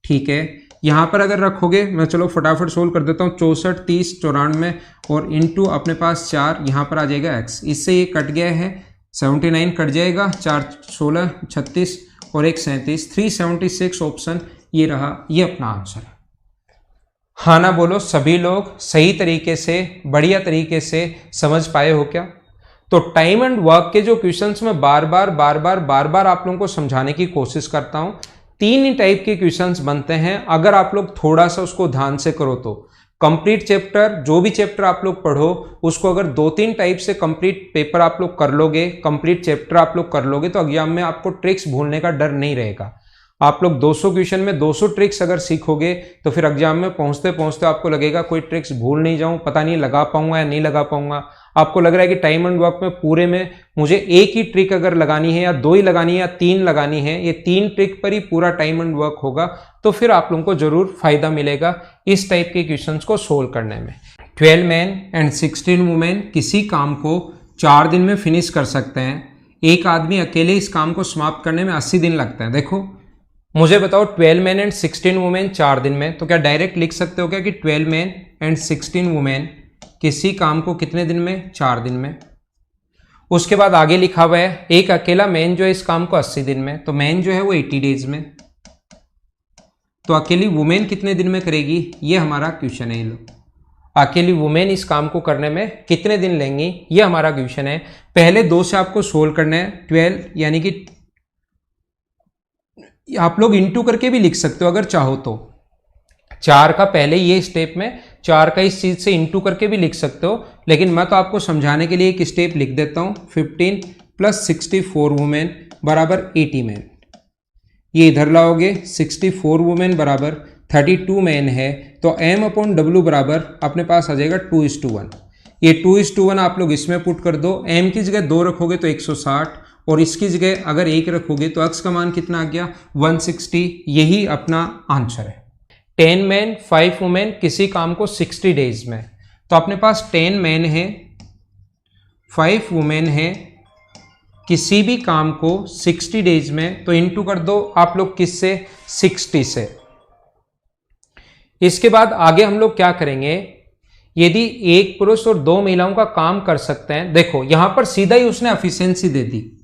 ठीक है, यहाँ पर अगर रखोगे, मैं चलो फटाफट सोल्व कर देता हूँ, 64 30 94 और इंटू अपने पास 4, यहाँ पर आ जाएगा x। इससे ये कट गया है, 79 कट जाएगा, 4 16 36 और 1 37, 376 ऑप्शन ये रहा, ये अपना आंसर है। हाँ ना बोलो सभी लोग, सही तरीके से बढ़िया तरीके से समझ पाए हो क्या? तो टाइम एंड वर्क के जो क्वेश्चंस मैं बार बार आप लोगों को समझाने की कोशिश करता हूं, 3 ही टाइप के क्वेश्चंस बनते हैं अगर आप लोग थोड़ा सा उसको ध्यान से करो तो। कंप्लीट चैप्टर, जो भी चैप्टर आप लोग पढ़ो उसको अगर 2-3 टाइप से कंप्लीट पेपर आप लोग कर लोगे, कंप्लीट चैप्टर आप लोग कर लोगे तो एग्जाम में आपको ट्रिक्स भूलने का डर नहीं रहेगा। आप लोग 200 क्वेश्चन में 200 ट्रिक्स अगर सीखोगे तो फिर एग्जाम में पहुंचते पहुंचते आपको लगेगा कोई ट्रिक्स भूल नहीं जाऊं, पता नहीं लगा पाऊंगा या नहीं लगा पाऊंगा। आपको लग रहा है कि टाइम एंड वर्क में पूरे में मुझे एक ही ट्रिक अगर लगानी है या 2 ही लगानी है या 3 लगानी है, ये 3 ट्रिक पर ही पूरा टाइम एंड वर्क होगा, तो फिर आप लोगों को जरूर फायदा मिलेगा इस टाइप के क्वेश्चंस को सोल्व करने में। 12 मैन एंड 16 वुमेन किसी काम को 4 दिन में फिनिश कर सकते हैं। एक आदमी अकेले इस काम को समाप्त करने में 80 दिन लगता है। देखो मुझे बताओ 12 मैन एंड 16 वुमेन 4 दिन में, तो क्या डायरेक्ट लिख सकते हो क्या कि 12 मैन एंड 16 वुमेन किसी काम को कितने दिन में? 4 दिन में। उसके बाद आगे लिखा हुआ है एक अकेला मैन जो है इस काम को 80 दिन में, तो मैन जो है वो 80 डेज में, तो अकेली वुमेन कितने दिन में करेगी, ये हमारा क्वेश्चन है। अकेली वुमेन इस काम को करने में कितने दिन लेंगी, ये हमारा क्वेश्चन है। पहले 2 से आपको सोल्व करना है, 12 यानी कि आप लोग इंटू करके भी लिख सकते हो अगर चाहो तो। 4 का पहले ये स्टेप में 4 का इस चीज से इंटू करके भी लिख सकते हो, लेकिन मैं तो आपको समझाने के लिए एक स्टेप लिख देता हूं। 15 + 64 वुमेन बराबर 80 मैन, ये इधर लाओगे 64 वुमेन बराबर 32 मैन है, तो m/w बराबर अपने पास आ जाएगा 2:1। ये 2:1 आप लोग इसमें पुट कर दो, m की जगह 2 रखोगे तो 160 और इसकी जगह अगर 1 रखोगे तो x का मान कितना आ गया 160, यही अपना आंसर है। 10 मैन 5 वुमेन किसी काम को 60 डेज में, तो अपने पास 10 मैन है 5 वुमेन है, किसी भी काम को 60 डेज में, तो इंटू कर दो आप लोग किससे 60 से। इसके बाद आगे हम लोग क्या करेंगे, यदि एक पुरुष और 2 महिलाओं का काम कर सकते हैं, देखो यहां पर सीधा ही उसने एफिशिएंसी दे दी,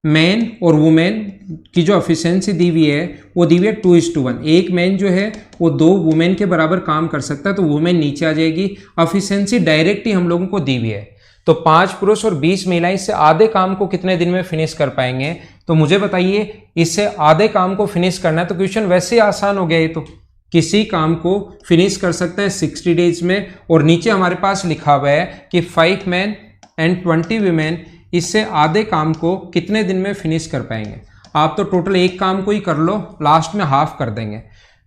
मैन और वुमेन की जो एफिशिएंसी दी हुई है वो दी हुई है 2:1। एक मैन जो है वो 2 वुमेन के बराबर काम कर सकता है, तो वुमेन नीचे आ जाएगी, एफिशिएंसी डायरेक्ट ही हम लोगों को दी हुई है। तो 5 पुरुष और 20 महिलाएं इससे आधे काम को कितने दिन में फिनिश कर पाएंगे, तो मुझे बताइए इससे आधे काम को फिनिश करना है, तो क्वेश्चन वैसे ही आसान हो गया। ये तो किसी काम को फिनिश कर सकता है 60 डेज में, और नीचे हमारे पास लिखा हुआ है कि 5 मैन एंड 20 वुमेन इससे आधे काम को कितने दिन में फिनिश कर पाएंगे। आप तो टोटल एक काम को ही कर लो, लास्ट में हाफ कर देंगे।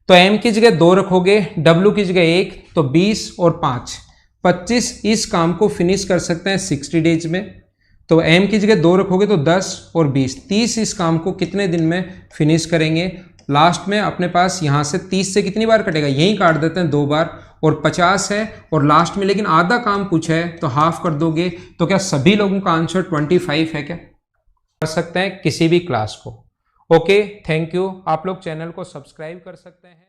तो m की जगह 2 रखोगे, w की जगह 1, तो 20 और 5 25 इस काम को फिनिश कर सकते हैं 60 डेज में। तो m की जगह 2 रखोगे तो 10 और 20 30 इस काम को कितने दिन में फिनिश करेंगे। लास्ट में अपने पास यहाँ से 30 से कितनी बार कटेगा, यही काट देते हैं 2 बार, और 50 है और लास्ट में लेकिन आधा काम पूछा है तो हाफ कर दोगे। तो क्या सभी लोगों का आंसर 25 है क्या? कर सकते हैं किसी भी क्लास को। Okay, thank you. आप लोग चैनल को सब्सक्राइब कर सकते हैं।